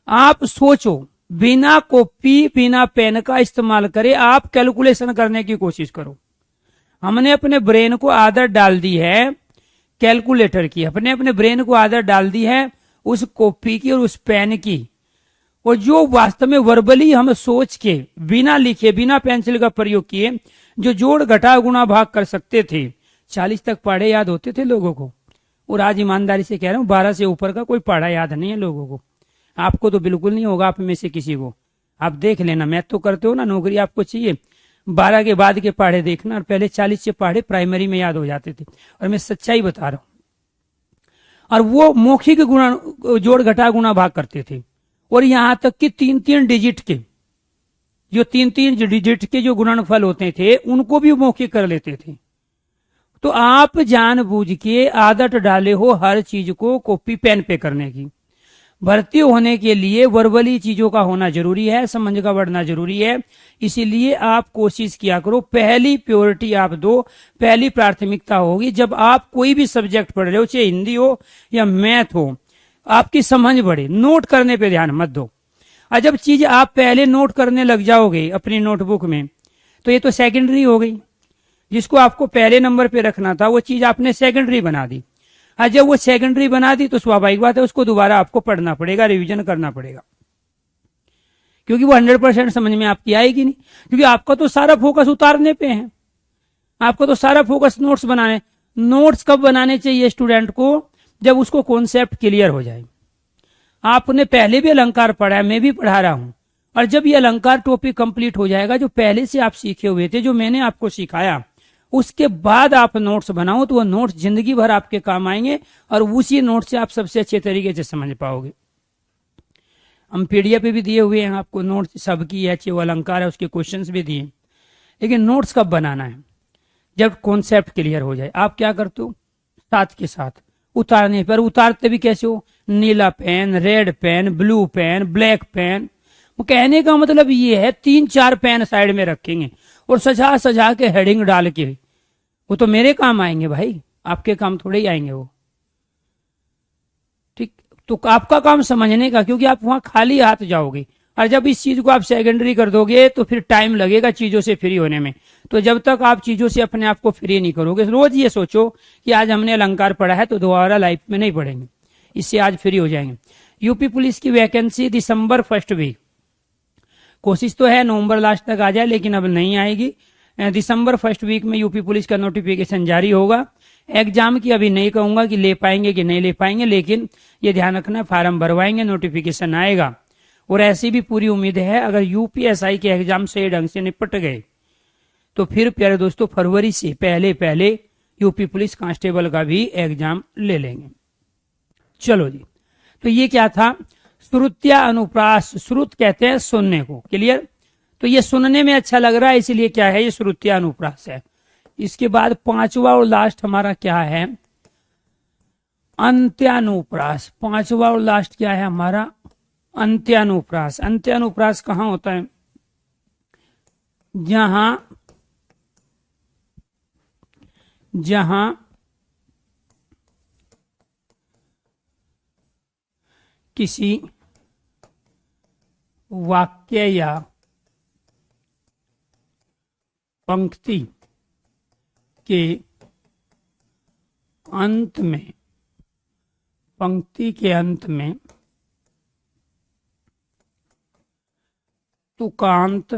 आप सोचो, बिना कॉपी बिना पेन का इस्तेमाल करे आप कैलकुलेशन करने की कोशिश करो। हमने अपने ब्रेन को आदत डाल दी है कैलकुलेटर की, अपने ब्रेन को आदत डाल दी है उस कॉपी की और उस पेन की। और जो वास्तव में वर्बली हम सोच के, बिना लिखे, बिना पेंसिल का प्रयोग किए जो जोड़ घटा गुणा भाग कर सकते थे, 40 तक पढ़े याद होते थे लोगों को। और आज ईमानदारी से कह रहा हूं 12 से ऊपर का कोई पढ़ा याद नहीं है लोगों को। आपको तो बिल्कुल नहीं होगा, आप में से किसी को। आप देख लेना, मैथ तो करते हो ना, नौकरी आपको चाहिए, 12 के बाद के पढ़े देखना, और पहले 40 से पढ़े प्राइमरी में याद हो जाते थे। और मैं सच्चाई बता रहा हूं। और वो मौखिक गुणा, जोड़ घटा गुणा भाग करते थे, और यहां तक कि 3-3 डिजिट के, जो 3-3 डिजिट के जो गुणनफल होते थे उनको भी मौखिक कर लेते थे। तो आप जानबूझ के आदत डाले हो हर चीज को कॉपी पेन पे करने की। भर्ती होने के लिए वर्बली चीजों का होना जरूरी है, समझ का बढ़ना जरूरी है। इसीलिए आप कोशिश किया करो, पहली प्योरिटी आप दो, पहली प्राथमिकता होगी जब आप कोई भी सब्जेक्ट पढ़ रहे हो, चाहे हिंदी हो या मैथ हो, आपकी समझ बढ़े, नोट करने पे ध्यान मत दो। और जब चीज आप पहले नोट करने लग जाओगे अपनी नोटबुक में, तो ये तो सेकेंडरी हो गई। जिसको आपको पहले नंबर पे रखना था वो चीज आपने सेकेंडरी बना दी। और जब वो सेकेंडरी बना दी तो स्वाभाविक बात है उसको दोबारा आपको पढ़ना पड़ेगा, रिवीजन करना पड़ेगा, क्योंकि वो 100% समझ में आपकी आएगी नहीं, क्योंकि आपका तो सारा फोकस उतारने पे है। आपको तो सारा फोकस नोट्स बनाने। नोट्स कब बनाने चाहिए स्टूडेंट को? जब उसको कॉन्सेप्ट क्लियर हो जाए। आपने पहले भी अलंकार पढ़ा है, मैं भी पढ़ा रहा हूं, और जब ये अलंकार टॉपिक कंप्लीट हो जाएगा, जो पहले से आप सीखे हुए थे, जो मैंने आपको सिखाया, उसके बाद आप नोट्स बनाओ तो वो नोट्स जिंदगी भर आपके काम आएंगे और उसी नोट से आप सबसे अच्छे तरीके से समझ पाओगे। हम पीडीएफ भी दिए हुए हैं आपको, नोट्स सबकी है, वो अलंकार है, उसके क्वेश्चंस भी दिए। लेकिन नोट्स कब बनाना है? जब कॉन्सेप्ट क्लियर हो जाए। आप क्या करते हो? साथ के साथ उतारने पर, उतारते भी कैसे हो? नीला pen, red pen, blue pen, black pen. वो कहने का मतलब ये है 3-4 पेन साइड में रखेंगे और सजा सजा के हेडिंग डाल के, वो तो मेरे काम आएंगे भाई, आपके काम थोड़े ही आएंगे वो। ठीक, तो आपका काम समझने का, क्योंकि आप वहां खाली हाथ जाओगे, और जब इस चीज को आप सेकेंडरी कर दोगे तो फिर टाइम लगेगा चीजों से फ्री होने में। तो जब तक आप चीजों से अपने आप को फ्री नहीं करोगे, रोज ये सोचो कि आज हमने अलंकार पढ़ा है तो दोबारा लाइफ में नहीं पढ़ेंगे, इससे आज फ्री हो जाएंगे। यूपी पुलिस की वैकेंसी दिसंबर फर्स्ट वीक, कोशिश तो है नवंबर लास्ट तक आ जाए, लेकिन अब नहीं आएगी। दिसंबर फर्स्ट वीक में यूपी पुलिस का नोटिफिकेशन जारी होगा। एग्जाम की अभी नहीं कहूंगा कि ले पाएंगे कि नहीं ले पाएंगे, लेकिन ये ध्यान रखना, फार्म भरवाएंगे, नोटिफिकेशन आएगा। और ऐसी भी पूरी उम्मीद है, अगर यूपीएसआई के एग्जाम सही ढंग से निपट गए तो फिर प्यारे दोस्तों फरवरी से पहले पहले यूपी पुलिस कांस्टेबल का भी एग्जाम ले लेंगे। चलो जी, तो ये क्या था? श्रुत्या अनुप्रास। श्रुत कहते हैं सुनने को, क्लियर? तो ये सुनने में अच्छा लग रहा है, इसलिए क्या है, ये श्रुत्या अनुप्रास है। इसके बाद पांचवा और लास्ट हमारा क्या है? अंत्यानुप्रास। पांचवा और लास्ट क्या है हमारा? अंत्यानुप्रास। अंत्यानुप्रास कहाँ होता है? जहां किसी वाक्य या पंक्ति के अंत में, तुकांत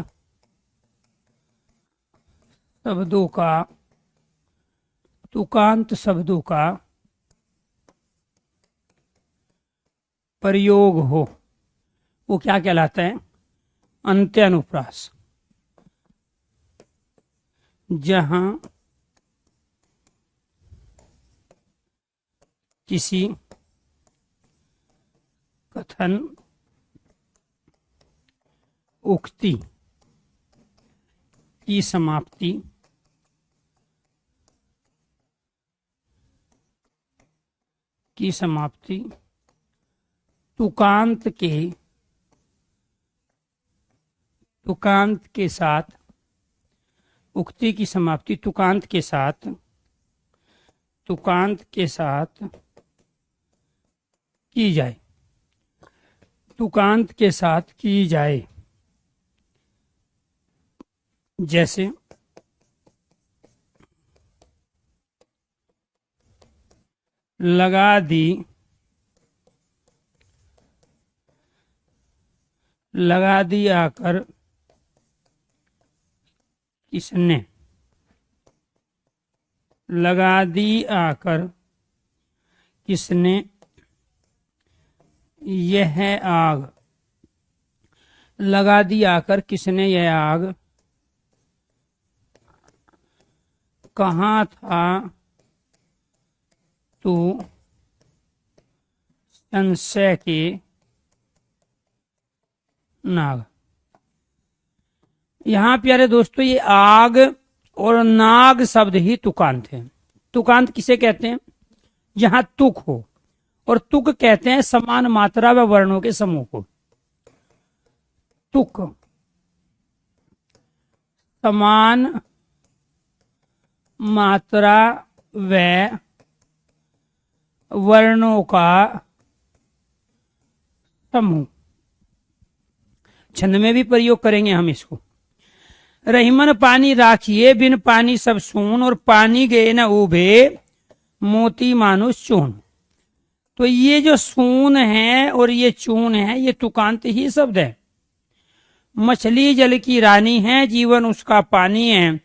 शब्दों का प्रयोग हो, वो क्या कहलाता है? अंत्यानुप्रास। जहां किसी कथन, उक्ति की समाप्ति तुकांत के साथ, उक्ति की समाप्ति तुकांत के साथ की जाए, तुकांत के साथ की जाए। जैसे लगा दी आकर किसने, लगा दी आकर किसने यह आग, लगा दी आकर किसने यह आग, कहाँ था तू संशय के नाग। यहां प्यारे दोस्तों ये आग और नाग शब्द ही तुकांत है। तुकांत किसे कहते हैं? जहां तुक हो, और तुक कहते हैं समान मात्रा व वर्णों के समूह को। तुक समान मात्रा व वर्णों का समूह। छंद में भी प्रयोग करेंगे हम इसको। रहीमन पानी राखिए, बिन पानी सब सून, और पानी गए न उभे, मोती मानुष चून। तो ये जो सून है और ये चून है, ये तुकांत ही शब्द है। मछली जल की रानी है, जीवन उसका पानी है,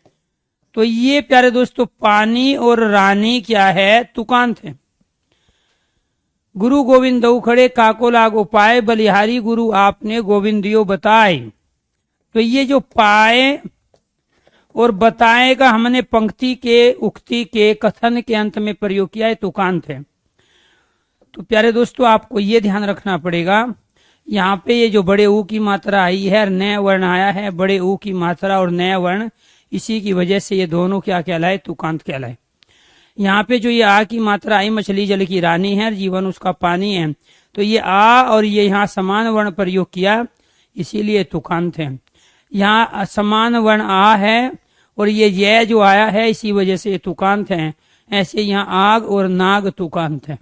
तो ये प्यारे दोस्तों पानी और रानी क्या है, तुकांत है। गुरु गोविंद दऊ खड़े काको लागो पाए, बलिहारी गुरु आपने गोविंदियो बताए। तो ये जो पाए और बताए का हमने पंक्ति के, उक्ति के, कथन के अंत में प्रयोग किया है, तुकांत है। तो प्यारे दोस्तों आपको ये ध्यान रखना पड़ेगा, यहाँ पे ये जो बड़े ऊ की मात्रा आई है, नए वर्ण आया है, बड़े ऊ की मात्रा और नए वर्ण, इसी की वजह से ये दोनों क्या कहलाए, तुकांत कहलाए। यहाँ पे जो ये आ की मात्रा आई, मछली जल की रानी है, जीवन उसका पानी है, तो ये आ और ये यहाँ समान वर्ण प्रयोग किया, इसीलिए तुकांत है। यहाँ समान वर्ण आ है और ये जो आया है, इसी वजह से ये तुकांत है। ऐसे यहाँ आग और नाग तुकांत है।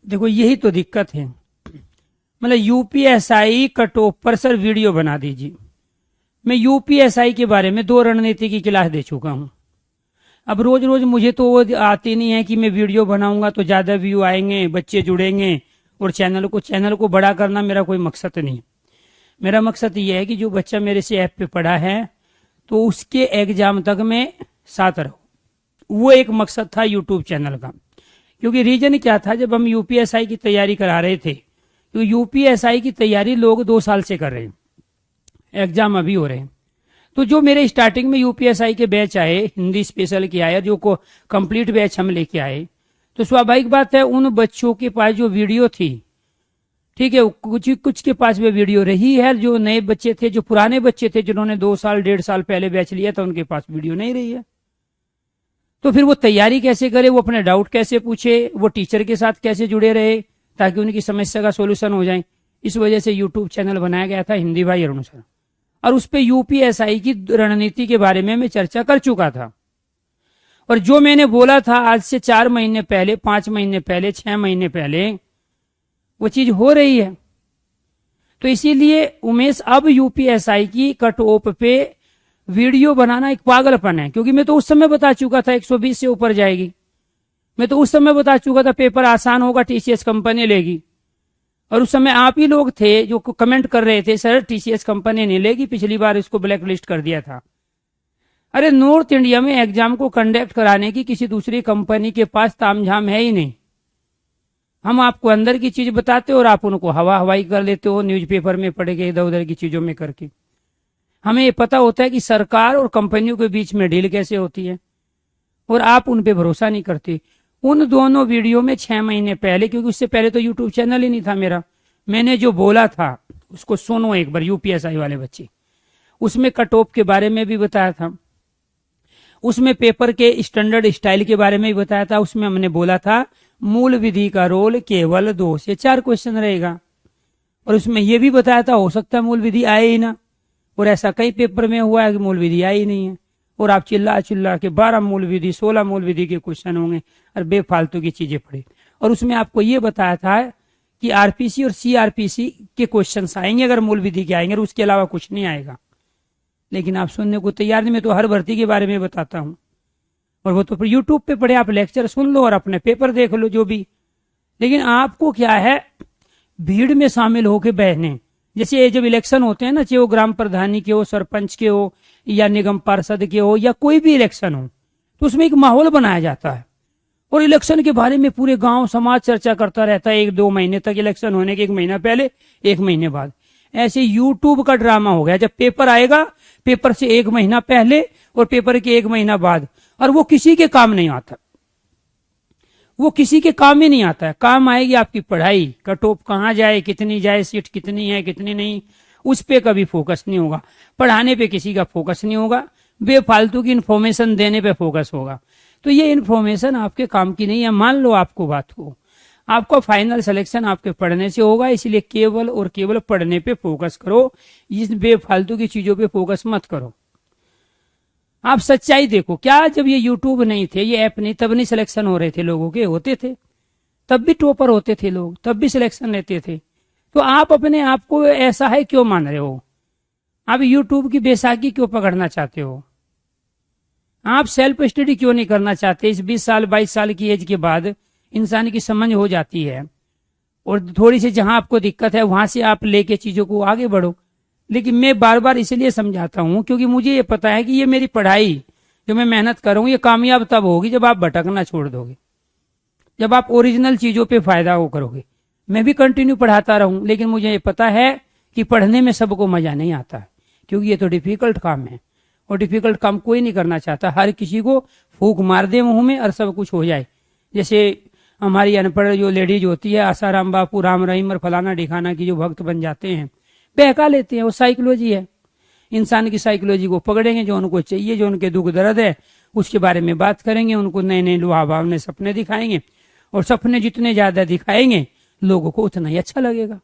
देखो यही तो दिक्कत है, मतलब यूपीएसआई कटऑफ पर सर वीडियो बना दीजिए। मैं यूपीएसआई के बारे में 2 रणनीति की क्लास दे चुका हूं। अब रोज रोज मुझे तो वो आती नहीं है कि मैं वीडियो बनाऊंगा तो ज्यादा व्यू आएंगे, बच्चे जुड़ेंगे और चैनल को बड़ा करना मेरा कोई मकसद नहीं। मेरा मकसद ये है कि जो बच्चा मेरे से ऐप पे पढ़ा है तो उसके एग्जाम तक मैं साथ रहूं। वो एक मकसद था यूट्यूब चैनल का। क्योंकि रीजन क्या था, जब हम यूपीएसआई की तैयारी करा रहे थे, तो यूपीएसआई की तैयारी लोग 2 साल से कर रहे हैं, एग्जाम अभी हो रहे हैं। तो जो मेरे स्टार्टिंग में यूपीएसआई के बैच आए, हिंदी स्पेशल के आए, जो को कंप्लीट बैच हम लेके आए, तो स्वाभाविक बात है उन बच्चों के पास जो वीडियो थी, ठीक है, कुछ के पास भी वीडियो रही है। जो नए बच्चे थे, जो पुराने बच्चे थे, जिन्होंने 2 साल 1.5 साल पहले बैच लिया था, उनके पास वीडियो नहीं रही है। तो फिर वो तैयारी कैसे करे, वो अपने डाउट कैसे पूछे, वो टीचर के साथ कैसे जुड़े रहे ताकि उनकी समस्या का सोल्यूशन हो जाए। इस वजह से यूट्यूब चैनल बनाया गया था, हिंदी भाई अरुण सर, और उस पे यूपीएसआई की रणनीति के बारे में मैं चर्चा कर चुका था। और जो मैंने बोला था आज से 4 महीने पहले, 5 महीने पहले, 6 महीने पहले, वो चीज हो रही है। तो इसीलिए उमेश अब यूपीएसआई की कट ऑफ पे वीडियो बनाना एक पागलपन है। क्योंकि मैं तो उस समय बता चुका था 120 से ऊपर जाएगी। मैं तो उस समय बता चुका था पेपर आसान होगा, टीसीएस कंपनी लेगी। और उस समय आप ही लोग थे जो कमेंट कर रहे थे, सर टीसीएस कंपनी नहीं लेगी, पिछली बार इसको ब्लैक लिस्ट कर दिया था। अरे नॉर्थ इंडिया में एग्जाम को कंडक्ट कराने की किसी दूसरी कंपनी के पास तामझाम है ही नहीं। हम आपको अंदर की चीज बताते हो और आप उनको हवा हवाई कर लेते हो, न्यूज़पेपर में पढ़ के, इधर उधर की चीजों में करके। हमें ये पता होता है कि सरकार और कंपनियों के बीच में डील कैसे होती है, और आप उन पे भरोसा नहीं करते। उन दोनों वीडियो में 6 महीने पहले, क्योंकि उससे पहले तो यूट्यूब चैनल ही नहीं था मेरा, मैंने जो बोला था उसको सुनो एक बार, यूपीएसआई वाले बच्चे। उसमें कट ऑफ के बारे में भी बताया था, उसमें पेपर के स्टैंडर्ड स्टाइल के बारे में भी बताया था। उसमें हमने बोला था मूल विधि का रोल केवल 2 से 4 क्वेश्चन रहेगा, और उसमें यह भी बताया था हो सकता है मूल विधि आए ही ना। और ऐसा कई पेपर में हुआ है कि मूल विधि आई ही नहीं है, और आप चिल्ला चिल्ला के 12 मूल विधि 16 मूल विधि के क्वेश्चन होंगे और बेफालतू की चीजें पढ़े। और उसमें आपको ये बताया था कि आरपीसी और सीआरपीसी के क्वेश्चन आएंगे अगर मूल विधि के आएंगे, और उसके अलावा कुछ नहीं आएगा। लेकिन आप सुनने को तैयार नहीं। मैं तो हर भर्ती के बारे में बताता हूँ, और वो तो यूट्यूब पे पढ़े, आप लेक्चर सुन लो और अपने पेपर देख लो जो भी। लेकिन आपको क्या है, भीड़ में शामिल होकर बहने। जैसे जब इलेक्शन होते हैं ना, चाहे वो ग्राम प्रधानी के हो, सरपंच के हो, या निगम पार्षद के हो, या कोई भी इलेक्शन हो, तो उसमें एक माहौल बनाया जाता है और इलेक्शन के बारे में पूरे गांव समाज चर्चा करता रहता है 1-2 महीने तक। इलेक्शन होने के 1 महीना पहले, 1 महीने बाद। ऐसे यूट्यूब का ड्रामा हो गया। जब पेपर आएगा, पेपर से 1 महीना पहले और पेपर के 1 महीना बाद, और वो किसी के काम नहीं आता। वो किसी के काम ही नहीं आता है। काम आएगी आपकी पढ़ाई, कट ऑफ कहाँ जाए, कितनी जाए, सीट कितनी है कितनी नहीं, उस पे कभी फोकस नहीं होगा। पढ़ाने पे किसी का फोकस नहीं होगा, बेफालतू की इन्फॉर्मेशन देने पे फोकस होगा। तो ये इन्फॉर्मेशन आपके काम की नहीं है। मान लो आपको बात को, आपका फाइनल सिलेक्शन आपके पढ़ने से होगा, इसलिए केवल और केवल पढ़ने पे फोकस करो। इस बेफालतू की चीजों पे फोकस मत करो। आप सच्चाई देखो, क्या जब ये यूट्यूब नहीं थे, ये ऐप नहीं, तब नहीं सिलेक्शन हो रहे थे लोगों के? होते थे, तब भी टॉपर होते थे लोग, तब भी सिलेक्शन लेते थे। तो आप अपने आप को ऐसा है क्यों मान रहे हो? आप यूट्यूब की बैसाखी क्यों पकड़ना चाहते हो? आप सेल्फ स्टडी क्यों नहीं करना चाहते? इस 20 साल 22 साल की एज के बाद इंसान की समझ हो जाती है, और थोड़ी सी जहां आपको दिक्कत है वहां से आप लेके चीजों को आगे बढ़ो। लेकिन मैं बार बार इसलिए समझाता हूं क्योंकि मुझे ये पता है कि ये मेरी पढ़ाई जो मैं मेहनत कर रहा हूं ये कामयाब तब होगी जब आप भटकना छोड़ दोगे, जब आप ओरिजिनल चीजों पे फायदा वो करोगे। मैं भी कंटिन्यू पढ़ाता रहूं, लेकिन मुझे ये पता है कि पढ़ने में सबको मजा नहीं आता है, क्योंकि ये तो डिफिकल्ट काम है और डिफिकल्ट काम कोई नहीं करना चाहता। हर किसी को फूंक मार दे मुंह में और सब कुछ हो जाए। जैसे हमारी अनपढ़ जो लेडीज होती है, आसाराम बापू, राम रहीम और फलाना ढिकाना की जो भक्त बन जाते हैं, बहका लेते हैं। वो साइकोलॉजी है, इंसान की साइकोलॉजी को पकड़ेंगे, जो उनको चाहिए, जो उनके दुख दर्द है उसके बारे में बात करेंगे, उनको नए नए लुभावने सपने दिखाएंगे, और सपने जितने ज्यादा दिखाएंगे लोगों को उतना ही अच्छा लगेगा।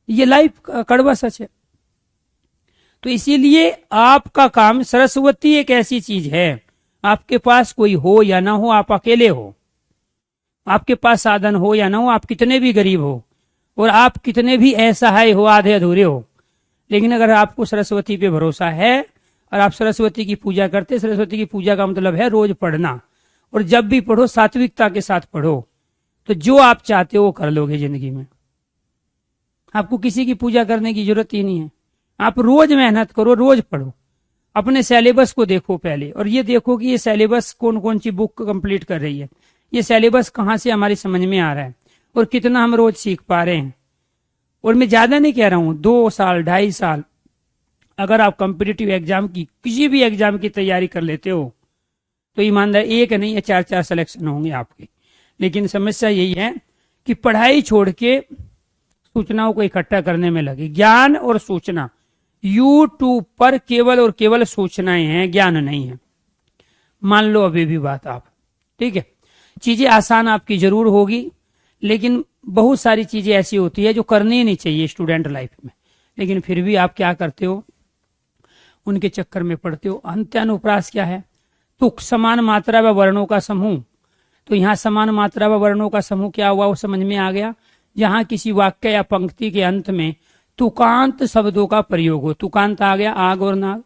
ये लाइफ कड़वा सच है। तो इसीलिए आपका काम, सरस्वती एक ऐसी चीज है, आपके पास कोई हो या ना हो, आप अकेले हो, आपके पास साधन हो या ना हो, आप कितने भी गरीब हो और आप कितने भी असहाय हो, आधे अधूरे हो, लेकिन अगर आपको सरस्वती पे भरोसा है और आप सरस्वती की पूजा करते, सरस्वती की पूजा का मतलब है रोज पढ़ना, और जब भी पढ़ो सात्विकता के साथ पढ़ो, तो जो आप चाहते हो वो कर लोगे जिंदगी में। आपको किसी की पूजा करने की जरूरत ही नहीं है। आप रोज मेहनत करो, रोज पढ़ो, अपने सिलेबस को देखो पहले, और ये देखो कि ये सिलेबस कौन कौन सी बुक कंप्लीट कर रही है, ये सिलेबस कहाँ से हमारी समझ में आ रहा है और कितना हम रोज सीख पा रहे हैं। और मैं ज्यादा नहीं कह रहा हूं, 2 साल 2.5 साल अगर आप कॉम्पिटिटिव एग्जाम की, किसी भी एग्जाम की तैयारी कर लेते हो तो ईमानदार एक नहीं है 4-4 सिलेक्शन होंगे आपके। लेकिन समस्या यही है कि पढ़ाई छोड़ के सूचनाओं को इकट्ठा करने में लगे। ज्ञान और सूचना यूट्यूब पर केवल और केवल सूचनाएं हैं, ज्ञान नहीं है। मान लो अभी भी बात आप, ठीक है, चीजें आसान आपकी जरूर होगी, लेकिन बहुत सारी चीजें ऐसी होती है जो करनी नहीं चाहिए स्टूडेंट लाइफ में, लेकिन फिर भी आप क्या करते हो, उनके चक्कर में पड़ते हो। अंत्यानुप्रास क्या है? तुक, समान मात्रा व वर्णों का समूह। तो यहाँ समान मात्रा व वर्णों का समूह क्या हुआ वो समझ में आ गया। जहां किसी वाक्य या पंक्ति के अंत में तुकांत शब्दों का प्रयोग हो, तुकांत आ गया आग और नाग।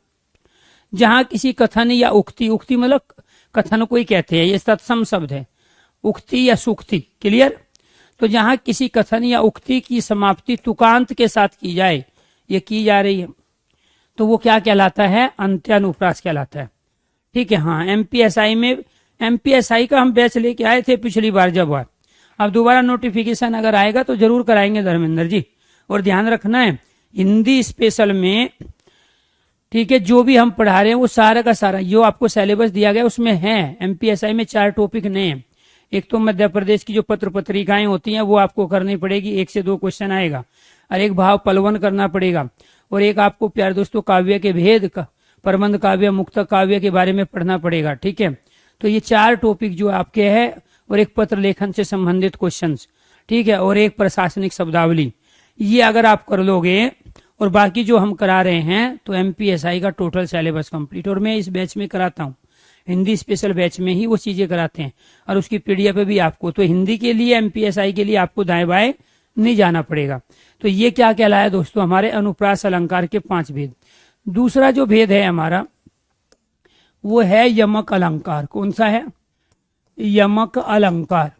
जहां किसी कथन या उक्ति, उक्ति मतलब कथन को ही कहते हैं, ये तत्सम शब्द है, उक्ति या सुक्ति, क्लियर। तो जहां किसी कथन या उक्ति की समाप्ति तुकांत के साथ की जाए, ये की जा रही है, तो वो क्या कहलाता है? अंत्यानुप्रास कहलाता है। ठीक है। हाँ, एमपीएसआई में, एमपीएसआई का हम बैच लेके आए थे पिछली बार जब हुआ, अब दोबारा नोटिफिकेशन अगर आएगा तो जरूर कराएंगे धर्मेंद्र जी। और ध्यान रखना है हिंदी स्पेशल में, ठीक है, जो भी हम पढ़ा रहे हैं वो सारा का सारा जो आपको सिलेबस दिया गया उसमें है। एमपीएसआई में 4 टॉपिक नए हैं। एक तो मध्य प्रदेश की जो पत्र पत्रिकाएं होती हैं वो आपको करनी पड़ेगी, 1 से 2 क्वेश्चन आएगा, और एक भाव पलवन करना पड़ेगा, और एक आपको प्यार दोस्तों काव्य के भेद का, प्रबंध काव्य, मुक्तक काव्य के बारे में पढ़ना पड़ेगा। ठीक है, तो ये 4 टॉपिक जो आपके हैं, और एक पत्र लेखन से संबंधित क्वेश्चंस, ठीक है, और एक प्रशासनिक शब्दावली, ये अगर आप कर लोगे और बाकी जो हम करा रहे हैं तो एमपीएसआई का टोटल सिलेबस कंप्लीट। और मैं इस बैच में कराता हूँ, हिंदी स्पेशल बैच में ही वो चीजें कराते हैं, और उसकी पीडीएफ भी आपको, तो हिंदी के लिए, एमपीएसआई के लिए आपको दाएं बाएं नहीं जाना पड़ेगा। तो ये क्या कहलाया दोस्तों? हमारे अनुप्रास अलंकार के 5 भेद। दूसरा जो भेद है हमारा वो है यमक अलंकार। कौन सा है? यमक अलंकार।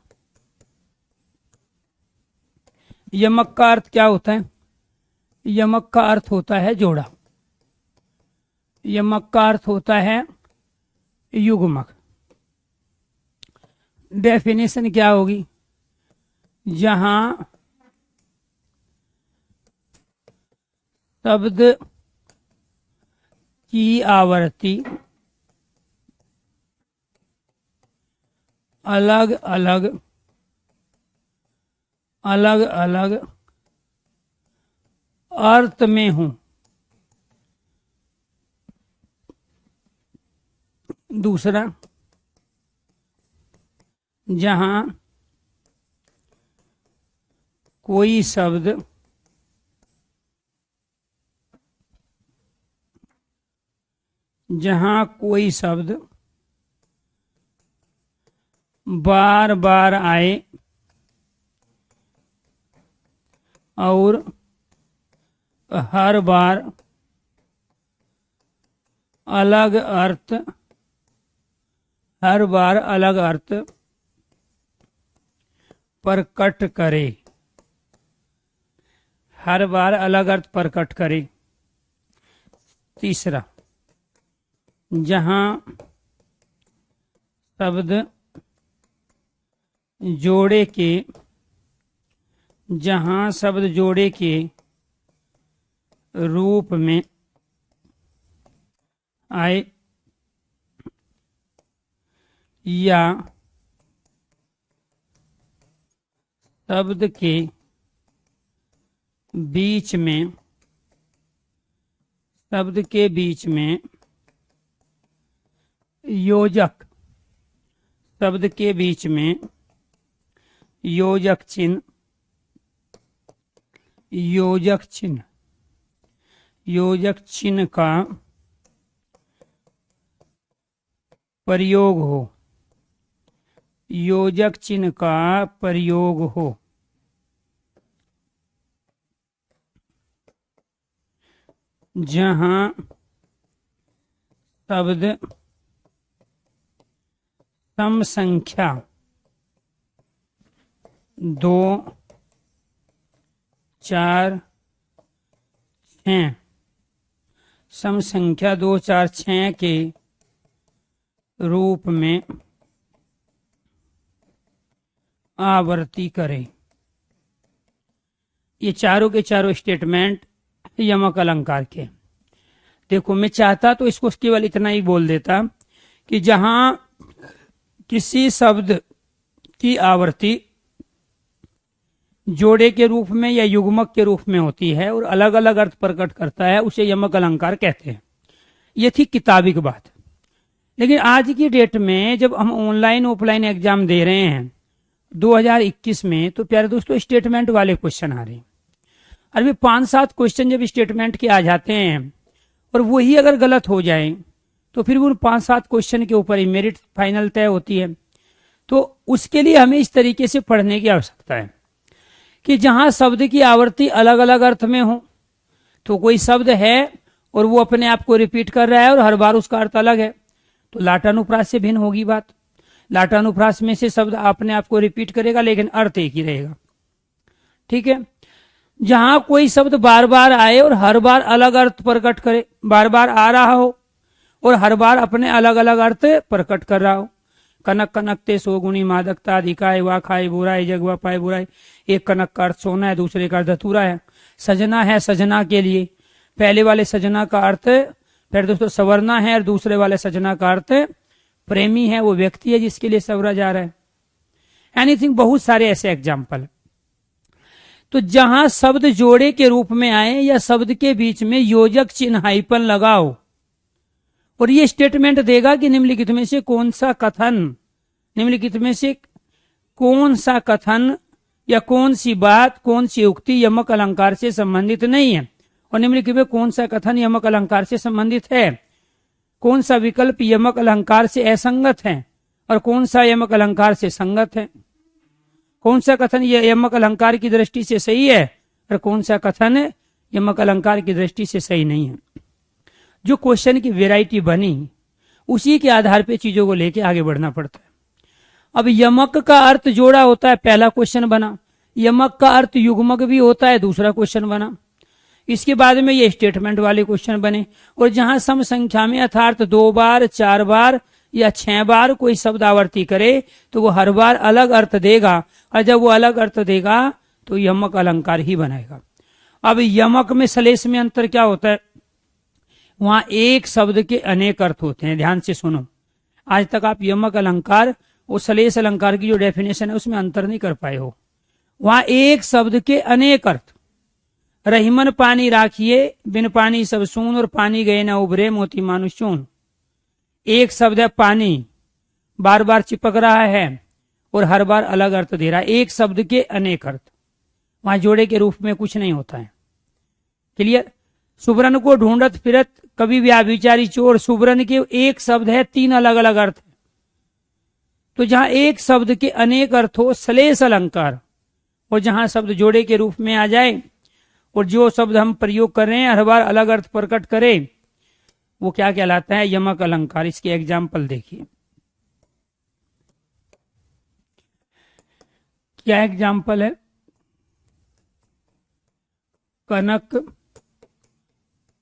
यमक का अर्थ क्या होता है? यमक का अर्थ होता है जोड़ा, यमक का अर्थ होता है युग्मक। डेफिनेशन क्या होगी? जहां शब्द की आवृत्ति अलग अलग अर्थ में हूं। दूसरा, जहां कोई शब्द बार बार आए और हर बार अलग अर्थ प्रकट करे, हर बार अलग अर्थ प्रकट करे। तीसरा, जहां शब्द जोड़े के रूप में आए या शब्द के बीच में योजक, शब्द के बीच में योजक चिन्ह का प्रयोग हो, जहां शब्द सम संख्या 2, 4, 6, सम संख्या 2, 4, 6 के रूप में आवर्ती करें। ये चारों के चारों स्टेटमेंट यमक अलंकार के। देखो, मैं चाहता तो इसको केवल इतना ही बोल देता कि जहां किसी शब्द की आवर्ती जोड़े के रूप में या युग्मक के रूप में होती है और अलग अलग अर्थ प्रकट करता है, उसे यमक अलंकार कहते हैं। ये थी किताबिक बात। लेकिन आज की डेट में जब हम ऑनलाइन ऑफलाइन एग्जाम दे रहे हैं 2021 में, तो प्यारे दोस्तों स्टेटमेंट वाले क्वेश्चन आ रहे हैं। अभी 5-7 क्वेश्चन जब स्टेटमेंट के आ जाते हैं और वही अगर गलत हो जाए तो फिर उन 5-7 क्वेश्चन के ऊपर ही मेरिट फाइनल तय होती है। तो उसके लिए हमें इस तरीके से पढ़ने की आवश्यकता है कि जहां शब्द की आवर्ती अलग अलग अर्थ में हो, तो कोई शब्द है और वो अपने आप को रिपीट कर रहा है और हर बार उसका अर्थ अलग है, तो लाटानुप्रास से भिन्न होगी बात। लाटानुप्रास में से शब्द अपने आप को रिपीट करेगा लेकिन अर्थ एक ही रहेगा। ठीक है। जहां कोई शब्द बार बार आए और हर बार अलग अर्थ प्रकट करे, बार बार आ रहा हो और हर बार अपने अलग अलग अर्थ प्रकट कर रहा हो। कनक कनकते सोगुनी मादकता अधिकाय वा खाए बुराई जगवा पाए बुराई। एक कनक का अर्थ सोना है, दूसरे का अर्थ धतूरा है। सजना है सजना के लिए, पहले वाले सजना का अर्थ फिर दोस्तों सवरना है और दूसरे वाले सजना का अर्थ प्रेमी है, वो व्यक्ति है जिसके लिए सवरा जा रहा है। एनीथिंग, बहुत सारे ऐसे एग्जाम्पल। तो जहां शब्द जोड़े के रूप में आए या शब्द के बीच में योजक चिन्ह हाइपन लगाओ और ये स्टेटमेंट देगा कि निम्नलिखित में से कौन सा कथन या कौन सी बात, कौन सी उक्ति यमक अलंकार से संबंधित नहीं है और निम्नलिखित में कौन सा कथन यमक अलंकार से संबंधित है, कौन सा विकल्प यमक अलंकार से असंगत है और कौन सा यमक अलंकार से संगत है, कौन सा कथन यमक अलंकार की दृष्टि से सही है और कौन सा कथन यमक अलंकार की दृष्टि से सही नहीं है। जो क्वेश्चन की वैरायटी बनी उसी के आधार पे चीजों को लेके आगे बढ़ना पड़ता है। अब यमक का अर्थ जोड़ा होता है, पहला क्वेश्चन बना। यमक का अर्थ युग्मक भी होता है, दूसरा क्वेश्चन बना। इसके बाद में ये स्टेटमेंट वाले क्वेश्चन बने और जहां सम संख्या में अर्थात 2 बार, 4 बार या 6 बार कोई शब्द आवर्ती करे तो वो हर बार अलग अर्थ देगा और जब वो अलग अर्थ देगा तो यमक अलंकार ही बनाएगा। अब यमक में श्लेष में अंतर क्या होता है? वहां एक शब्द के अनेक अर्थ होते हैं। ध्यान से सुनो, आज तक आप यमक अलंकार और श्लेष अलंकार की जो डेफिनेशन है उसमें अंतर नहीं कर पाए हो। वहां एक शब्द के अनेक अर्थ। रहीमन पानी राखिए, बिन पानी सब सून और पानी गए न उभरे मोती मानुष चून। एक शब्द है पानी, बार बार चिपक रहा है और हर बार अलग अर्थ दे रहा है। एक शब्द के अनेक अर्थ, वहां जोड़े के रूप में कुछ नहीं होता है। क्लियर? सुबरन को ढूंढत फिरत कभी व्याभिचारी चोर, सुबरन के एक शब्द है, 3 अलग अलग अर्थ है। तो जहां एक शब्द के अनेक अर्थ हो श्लेष अलंकार, और जहां शब्द जोड़े के रूप में आ जाए और जो शब्द हम प्रयोग कर रहे हैं हर बार अलग अर्थ प्रकट करे, वो क्या कहलाता है? यमक अलंकार। इसके एग्जाम्पल देखिए। क्या एग्जाम्पल है? कनक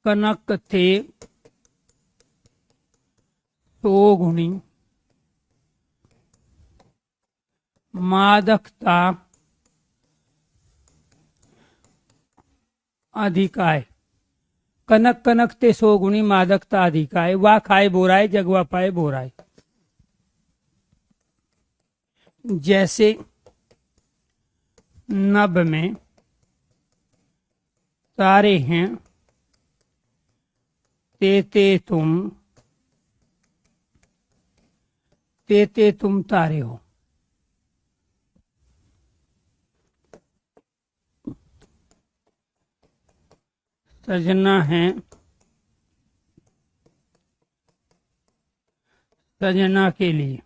कनक थे सो गुणी मादकता अधिकाय। कनक कनक ते सो गुणी मादकता अधिकाय। वा खाए बोराए जगवा पाए बोराए। जैसे नभ में तारे हैं ते तुम तारे हो। सजना है सजना के लिए।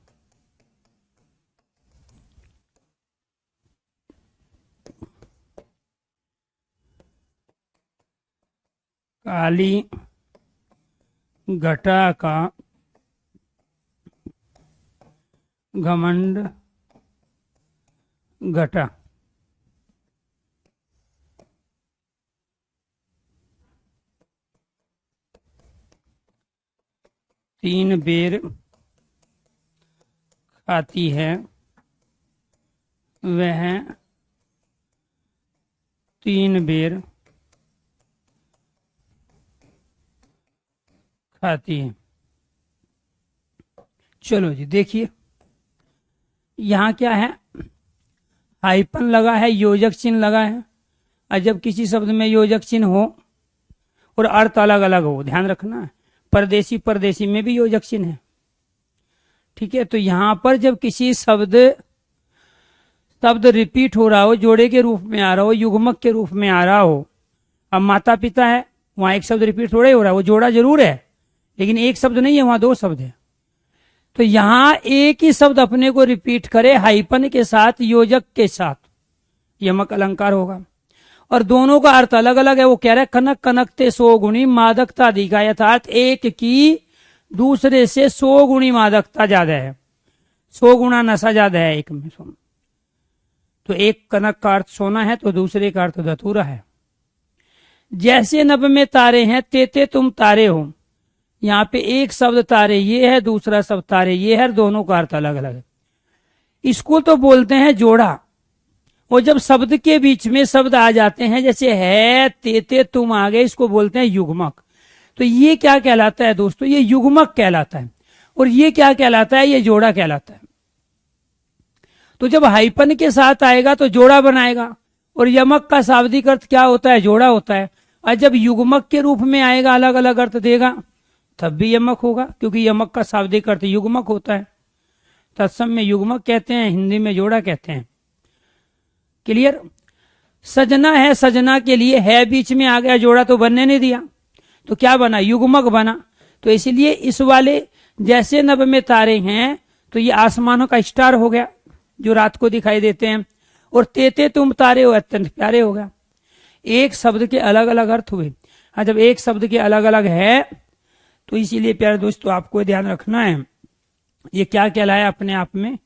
काली घटा का घमंड घटा। तीन बेर खाती है वह तीन बेर खाती है। चलो जी देखिए, यहाँ क्या है, हाइपन लगा है, योजक चिन्ह लगा है। और जब किसी शब्द में योजक चिन्ह हो और अर्थ अलग अलग हो, ध्यान रखना है, परदेशी परदेशी में भी योजक चिन्ह है, ठीक है। तो यहां पर जब किसी शब्द रिपीट हो रहा हो, जोड़े के रूप में आ रहा हो, युग्मक के रूप में आ रहा हो, अब माता पिता है, वहां एक शब्द रिपीट थोड़ा ही हो रहा है, वो जोड़ा जरूर है लेकिन एक शब्द नहीं है, वहां दो शब्द है। तो यहां एक ही शब्द अपने को रिपीट करे हाइपन के साथ, योजक के साथ, यमक अलंकार होगा। और दोनों का अर्थ अलग अलग है। वो कह रहा है कनक कनक ते सो गुणी मादकता अधिका, अर्थात एक की दूसरे से 100 गुणी मादकता ज्यादा है, 100 गुना नशा ज्यादा है एक में। तो एक कनक का अर्थ सोना है तो दूसरे का अर्थ धतूरा है। जैसे नभ में तारे हैं ते तुम तारे हो, यहाँ पे एक शब्द तारे ये है, दूसरा शब्द तारे ये है, दोनों का अर्थ अलग अलग है। इसको तो बोलते हैं जोड़ा। और जब शब्द के बीच में शब्द आ जाते हैं, जैसे है ते तुम आ गए, इसको बोलते हैं युग्मक। तो ये क्या कहलाता है दोस्तों, ये युग्मक कहलाता है। और ये क्या कहलाता है, ये जोड़ा कहलाता है। तो जब हाइपन के साथ आएगा तो जोड़ा बनाएगा, और यमक का शाब्दिक अर्थ क्या होता है, जोड़ा होता है। और जब युग्मक के रूप में आएगा, अलग अलग अर्थ देगा, तब भी यमक होगा, क्योंकि यमक का शाब्दिक अर्थ युग्मक होता है। तत्सम में युग्मक कहते हैं, हिंदी में जोड़ा कहते हैं। क्लियर। सजना है सजना के लिए, है बीच में आ गया, जोड़ा तो बनने नहीं दिया, तो क्या बना, युग्मक बना। तो इसलिए इस वाले जैसे नभ में तारे हैं, तो ये आसमानों का स्टार हो गया जो रात को दिखाई देते हैं। और ते तुम तारे हो, अत्यंत प्यारे हो गया। एक शब्द के अलग अलग अर्थ हुए। हाँ, जब एक शब्द के अलग अलग है तो इसीलिए प्यारे दोस्तों आपको ध्यान रखना है, ये क्या कहलाया अपने आप में,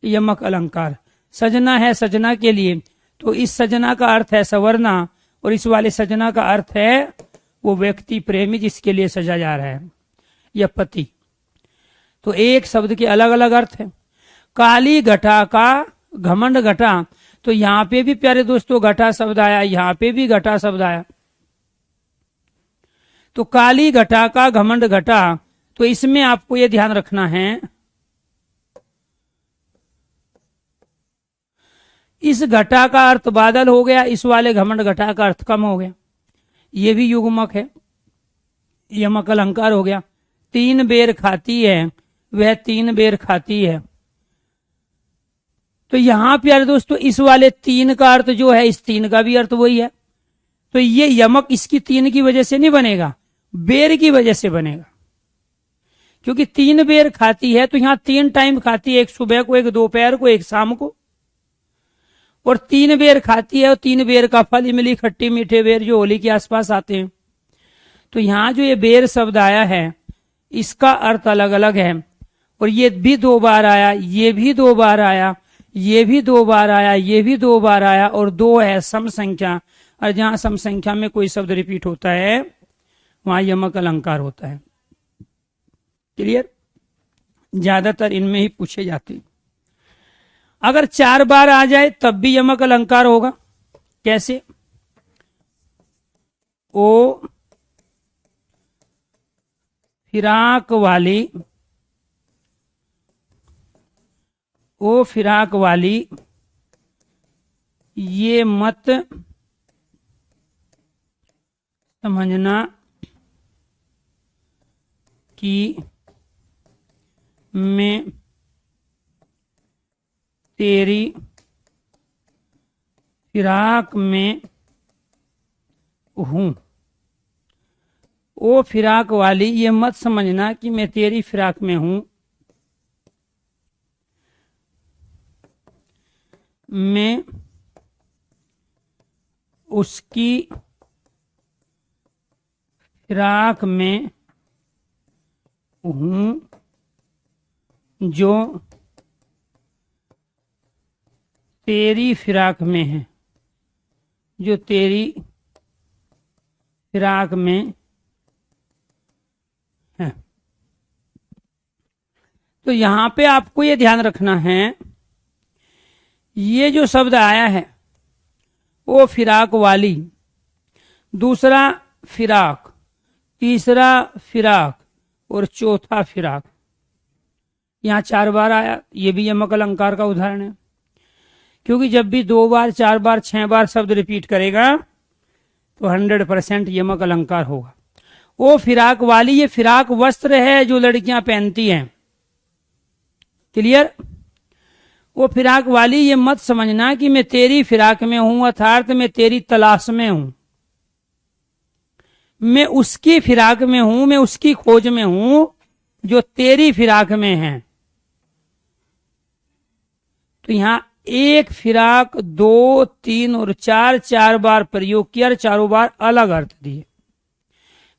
यमक अलंकार। सजना है सजना के लिए, तो इस सजना का अर्थ है सवरना, और इस वाले सजना का अर्थ है वो व्यक्ति प्रेमी जिसके लिए सजा जा रहा है, या पति। तो एक शब्द के अलग अलग अर्थ है। काली घटा का घमंड घटा, तो यहां पे भी प्यारे दोस्तों घटा शब्द आया, यहां पे भी घटा शब्द आया। तो काली घटा का घमंड घटा, तो इसमें आपको ये ध्यान रखना है, इस घटा का अर्थ बादल हो गया, इस वाले घमंड घटा का अर्थ कम हो गया। ये भी युग्मक है, यमक अलंकार हो गया। तीन बेर खाती है वह तीन बेर खाती है, तो यहां प्यारे दोस्तों इस वाले तीन का अर्थ जो है, इस तीन का भी अर्थ वही है। तो ये यमक इसकी तीन की वजह से नहीं बनेगा, बेर की वजह से बनेगा, क्योंकि तीन बेर खाती है तो यहां 3 टाइम खाती है, एक सुबह को, एक दोपहर को, एक शाम को। और 3 बेर खाती है, और 3 बेर का फल, इमली खट्टी मीठे बेर जो होली के आसपास आते हैं। तो यहां जो ये बेर शब्द आया है इसका अर्थ अलग अलग है, और ये भी 2 बार आया, ये भी 2 बार आया, ये भी 2 बार आया, ये भी 2 बार आया, और 2 है सम संख्या। और जहां सम संख्या में कोई शब्द रिपीट होता है वहां यमक अलंकार होता है। क्लियर? ज्यादातर इनमें ही पूछे जाते हैं। अगर 4 बार आ जाए तब भी यमक अलंकार होगा। कैसे? ओ फिराक वाली, ओ फिराक वाली ये मत समझना कि मैं तेरी फिराक में हूं। ओ फिराक वाली ये मत समझना कि मैं तेरी फिराक में हूं, मैं उसकी फिराक में हूं जो तेरी फिराक में है, जो तेरी फिराक में है। तो यहां पे आपको ये ध्यान रखना है, ये जो शब्द आया है वो फिराक वाली, दूसरा फिराक, तीसरा फिराक और चौथा फिराक, यहां 4 बार आया। ये भी यमक अलंकार का उदाहरण है, क्योंकि जब भी 2 बार, 4 बार, 6 बार शब्द रिपीट करेगा तो 100% यमक अलंकार होगा। वो फिराक वाली, ये फिराक वस्त्र है जो लड़कियां पहनती हैं। क्लियर? वो फिराक वाली ये मत समझना कि मैं तेरी फिराक में हूं, अर्थात मैं तेरी तलाश में हूं, मैं उसकी फिराक में हूं, मैं उसकी खोज में हूं जो तेरी फिराक में है। तो यहां 1 फिराक, 2, 3 और 4, 4 बार प्रयोग किया और चारों बार अलग अर्थ दिए।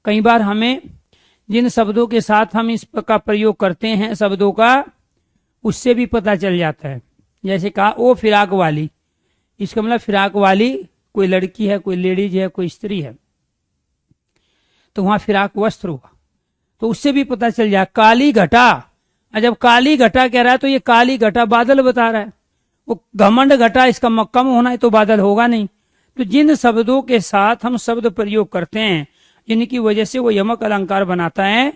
कई बार हमें जिन शब्दों के साथ हम इसका प्रयोग करते हैं शब्दों का, उससे भी पता चल जाता है। जैसे कहा ओ फिराक वाली, इसका मतलब फिराक वाली कोई लड़की है, कोई लेडीज है, कोई स्त्री है, तो वहां फिराक वस्त्र होगा। तो उससे भी पता चल जाए। काली घटा, जब काली घटा कह रहा है तो ये काली घटा बादल बता रहा है। वो घमंड घटा, इसका कम होना है तो बादल होगा नहीं। तो जिन शब्दों के साथ हम शब्द प्रयोग करते हैं, जिनकी वजह से वो यमक अलंकार बनाता है,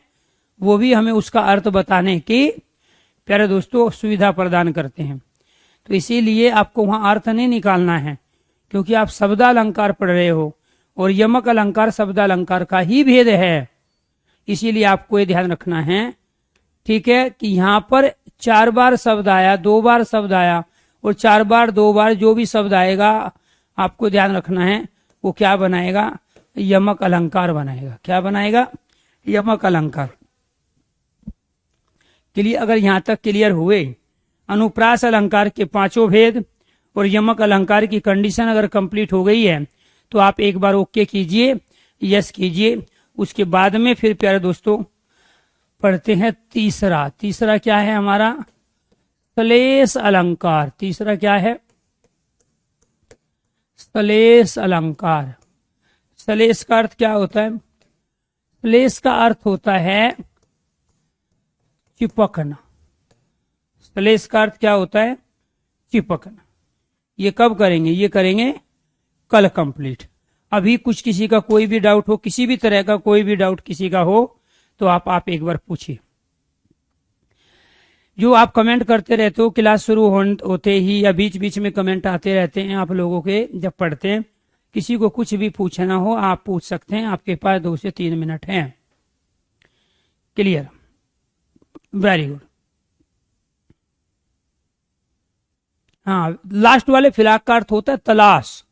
वो भी हमें उसका अर्थ बताने की, प्यारे दोस्तों, सुविधा प्रदान करते हैं। तो इसीलिए आपको वहां अर्थ नहीं निकालना है, क्योंकि आप शब्दालंकार पढ़ रहे हो और यमक अलंकार शब्दालंकार का ही भेद है। इसीलिए आपको ये ध्यान रखना है, ठीक है, कि यहां पर 4 बार शब्द आया, 2 बार शब्द आया और 4 बार, 2 बार जो भी शब्द आएगा आपको ध्यान रखना है वो क्या बनाएगा? यमक अलंकार बनाएगा। क्या बनाएगा? यमक अलंकार। क्लियर? अगर यहां तक क्लियर हुए, अनुप्रास अलंकार के 5 भेद और यमक अलंकार की कंडीशन अगर कंप्लीट हो गई है तो आप एक बार ओके कीजिए, यस कीजिए। उसके बाद में फिर प्यारे दोस्तों पढ़ते हैं तीसरा। तीसरा क्या है हमारा? श्लेष अलंकार। तीसरा क्या है? श्लेष अलंकार। श्लेष का अर्थ क्या होता है? श्लेष का अर्थ होता है चिपकना। श्लेष का अर्थ क्या होता है? चिपकना। ये कब करेंगे? ये करेंगे कल कंप्लीट। अभी कुछ किसी का कोई भी डाउट हो, किसी भी तरह का कोई भी डाउट किसी का हो तो आप एक बार पूछिए। जो आप कमेंट करते रहते हो क्लास शुरू होते ही या बीच बीच में कमेंट आते रहते हैं आप लोगों के, जब पढ़ते हैं, किसी को कुछ भी पूछना हो आप पूछ सकते हैं। आपके पास 2 से 3 मिनट हैं। क्लियर? Very good. हाँ, लास्ट वाले फिराक का अर्थ होता है तलाश।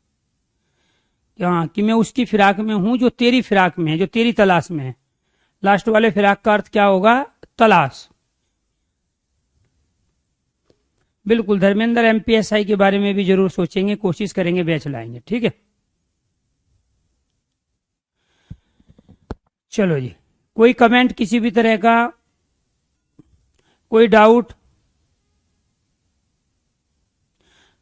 हाँ, कि मैं उसकी फिराक में हूं जो तेरी फिराक में है, जो तेरी तलाश में है। लास्ट वाले फिराक का अर्थ क्या होगा? तलाश। बिल्कुल, धर्मेंद्र एमपीएसआई के बारे में भी जरूर सोचेंगे, कोशिश करेंगे, बैच लाएंगे। ठीक है, चलो जी। कोई कमेंट किसी भी तरह का, कोई डाउट?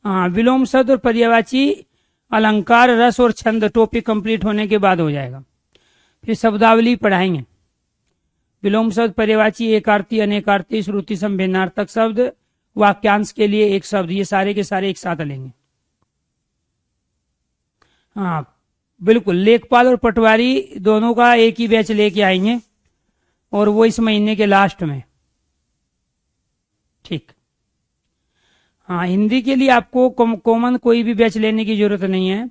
हाँ, विलोम शब्द और पर्यायवाची अलंकार, रस और छंद टॉपिक कंप्लीट होने के बाद हो जाएगा। फिर शब्दावली पढ़ाएंगे। विलोम शब्द, पर्यायवाची, एकार्थी, अनेकार्थी, श्रुति सम, भिन्नार्थक शब्द, वाक्यांश के लिए एक शब्द, ये सारे के सारे एक साथ लेंगे। हाँ बिल्कुल, लेखपाल और पटवारी दोनों का एक ही बैच लेके आएंगे और वो इस महीने के लास्ट में। ठीक। हाँ, हिंदी के लिए आपको कॉमन कोई भी बैच लेने की जरूरत नहीं है।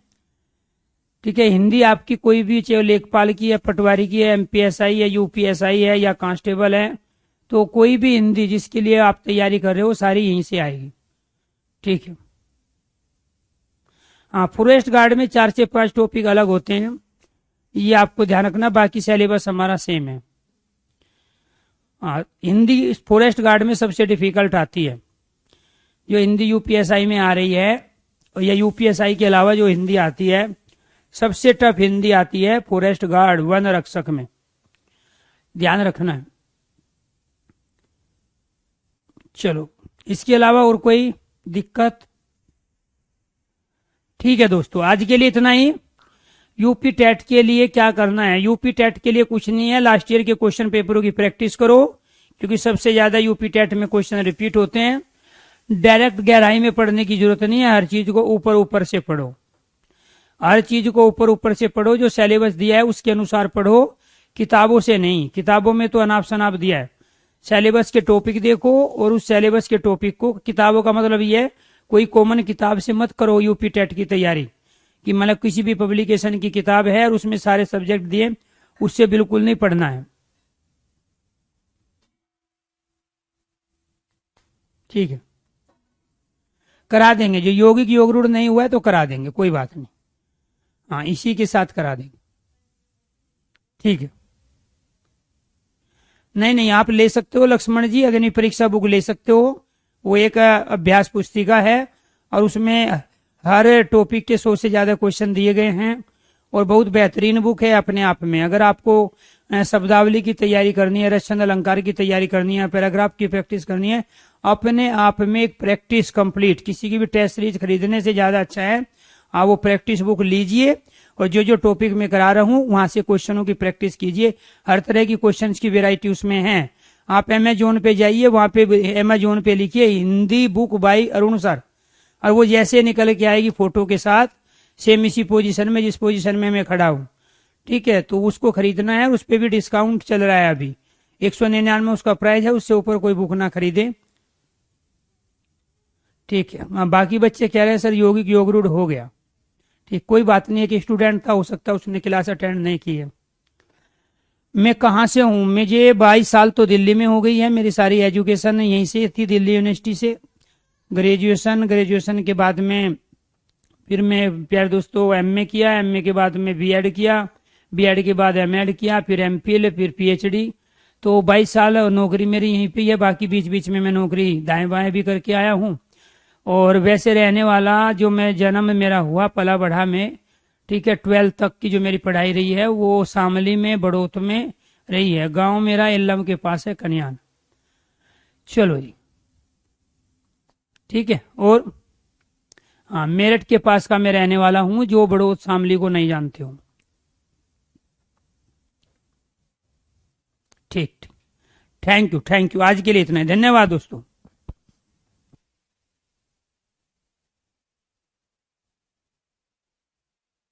ठीक है, हिंदी आपकी कोई भी, चाहे लेखपाल की है, पटवारी की है, एमपीएसआई है, यूपीएसआई है या कांस्टेबल है, तो कोई भी हिंदी जिसके लिए आप तैयारी कर रहे हो सारी यहीं से आएगी। ठीक है। हाँ, फॉरेस्ट गार्ड में 4 से 5 टॉपिक अलग होते हैं, ये आपको ध्यान रखना, बाकी सिलेबस हमारा सेम है। हाँ, हिंदी फॉरेस्ट गार्ड में सबसे डिफिकल्ट आती है, जो हिंदी यूपीएसआई में आ रही है, या यूपीएसआई के अलावा जो हिंदी आती है, सबसे टफ हिंदी आती है फॉरेस्ट गार्ड वन रक्षक में, ध्यान रखना है। चलो, इसके अलावा और कोई दिक्कत? ठीक है दोस्तों, आज के लिए इतना ही। यूपी टेट के लिए क्या करना है? यूपी टेट के लिए कुछ नहीं है, लास्ट ईयर के क्वेश्चन पेपरों की प्रैक्टिस करो, क्योंकि सबसे ज्यादा यूपी टेट में क्वेश्चन रिपीट होते हैं। डायरेक्ट गहराई में पढ़ने की जरूरत नहीं है, हर चीज को ऊपर ऊपर से पढ़ो, हर चीज को ऊपर ऊपर से पढ़ो, जो सिलेबस दिया है उसके अनुसार पढ़ो, किताबों से नहीं। किताबों में तो अनाप शनाप दिया है, सिलेबस के टॉपिक देखो और उस सिलेबस के टॉपिक को, किताबों का मतलब ये है कोई कॉमन किताब से मत करो यूपी टेट की तैयारी, कि मतलब किसी भी पब्लिकेशन की किताब है और उसमें सारे सब्जेक्ट दिए, उससे बिल्कुल नहीं पढ़ना है। ठीक है, करा देंगे, जो यौगिक योग रूढ़ नहीं हुआ है तो करा देंगे, कोई बात नहीं। हाँ, इसी के साथ करा देंगे। ठीक है, नहीं नहीं, आप ले सकते हो लक्ष्मण जी, अग्नि परीक्षा बुक ले सकते हो, वो एक अभ्यास पुस्तिका है और उसमें हर टॉपिक के 100 से ज्यादा क्वेश्चन दिए गए हैं और बहुत बेहतरीन बुक है अपने आप में। अगर आपको शब्दावली की तैयारी करनी है, रचना अलंकार की तैयारी करनी है, पैराग्राफ की प्रैक्टिस करनी है, अपने आप में एक प्रैक्टिस कंप्लीट, किसी की भी टेस्ट सीरीज खरीदने से ज्यादा अच्छा है आप वो प्रैक्टिस बुक लीजिए और जो जो टॉपिक में करा रहा हूं वहां से क्वेश्चनों की प्रैक्टिस कीजिए। हर तरह की क्वेश्चंस की वेराइटी उसमें है। आप अमेजोन पे जाइए, वहां पे अमेजोन पे लिखिए Hindi book by Arun sir, और वो जैसे निकल के आएगी फोटो के साथ, सेम इसी पोजीशन में जिस पोजीशन में मैं खड़ा हूँ। ठीक है, तो उसको खरीदना है, उस पर भी डिस्काउंट चल रहा है अभी, 199 उसका प्राइस है, उससे ऊपर कोई बुक ना खरीदे। ठीक है, बाकी बच्चे कह रहे हैं सर यौगिक योग रूढ़ हो गया। ठीक, कोई बात नहीं है, कि स्टूडेंट था, हो सकता है उसने क्लास अटेंड नहीं की है। मैं कहाँ से हूँ? मुझे 22 साल तो दिल्ली में हो गई है, मेरी सारी एजुकेशन यहीं से थी, दिल्ली यूनिवर्सिटी से। ग्रेजुएशन के बाद में फिर मैं प्यारे दोस्तों एमए किया, एमए के बाद में बीएड किया, बीएड के बाद एमएड किया, फिर एमफिल, फिर पीएचडी। तो 22 साल नौकरी मेरी यहीं पे है, बाकी बीच बीच में मैं नौकरी दाएं बाएं भी करके आया हूँ। और वैसे रहने वाला, जो मैं जन्म मेरा हुआ पला बढ़ा में, ठीक है, 12th तक की जो मेरी पढ़ाई रही है वो शामली में, बड़ौत में रही है। गांव मेरा एल्लम के पास है, कन्यान। चलो जी, ठीक है। और हाँ, मेरठ के पास का मैं रहने वाला हूं, जो बड़ौत शामली को नहीं जानते हो। ठीक ठीक, थैंक यू, आज के लिए इतना ही, धन्यवाद दोस्तों।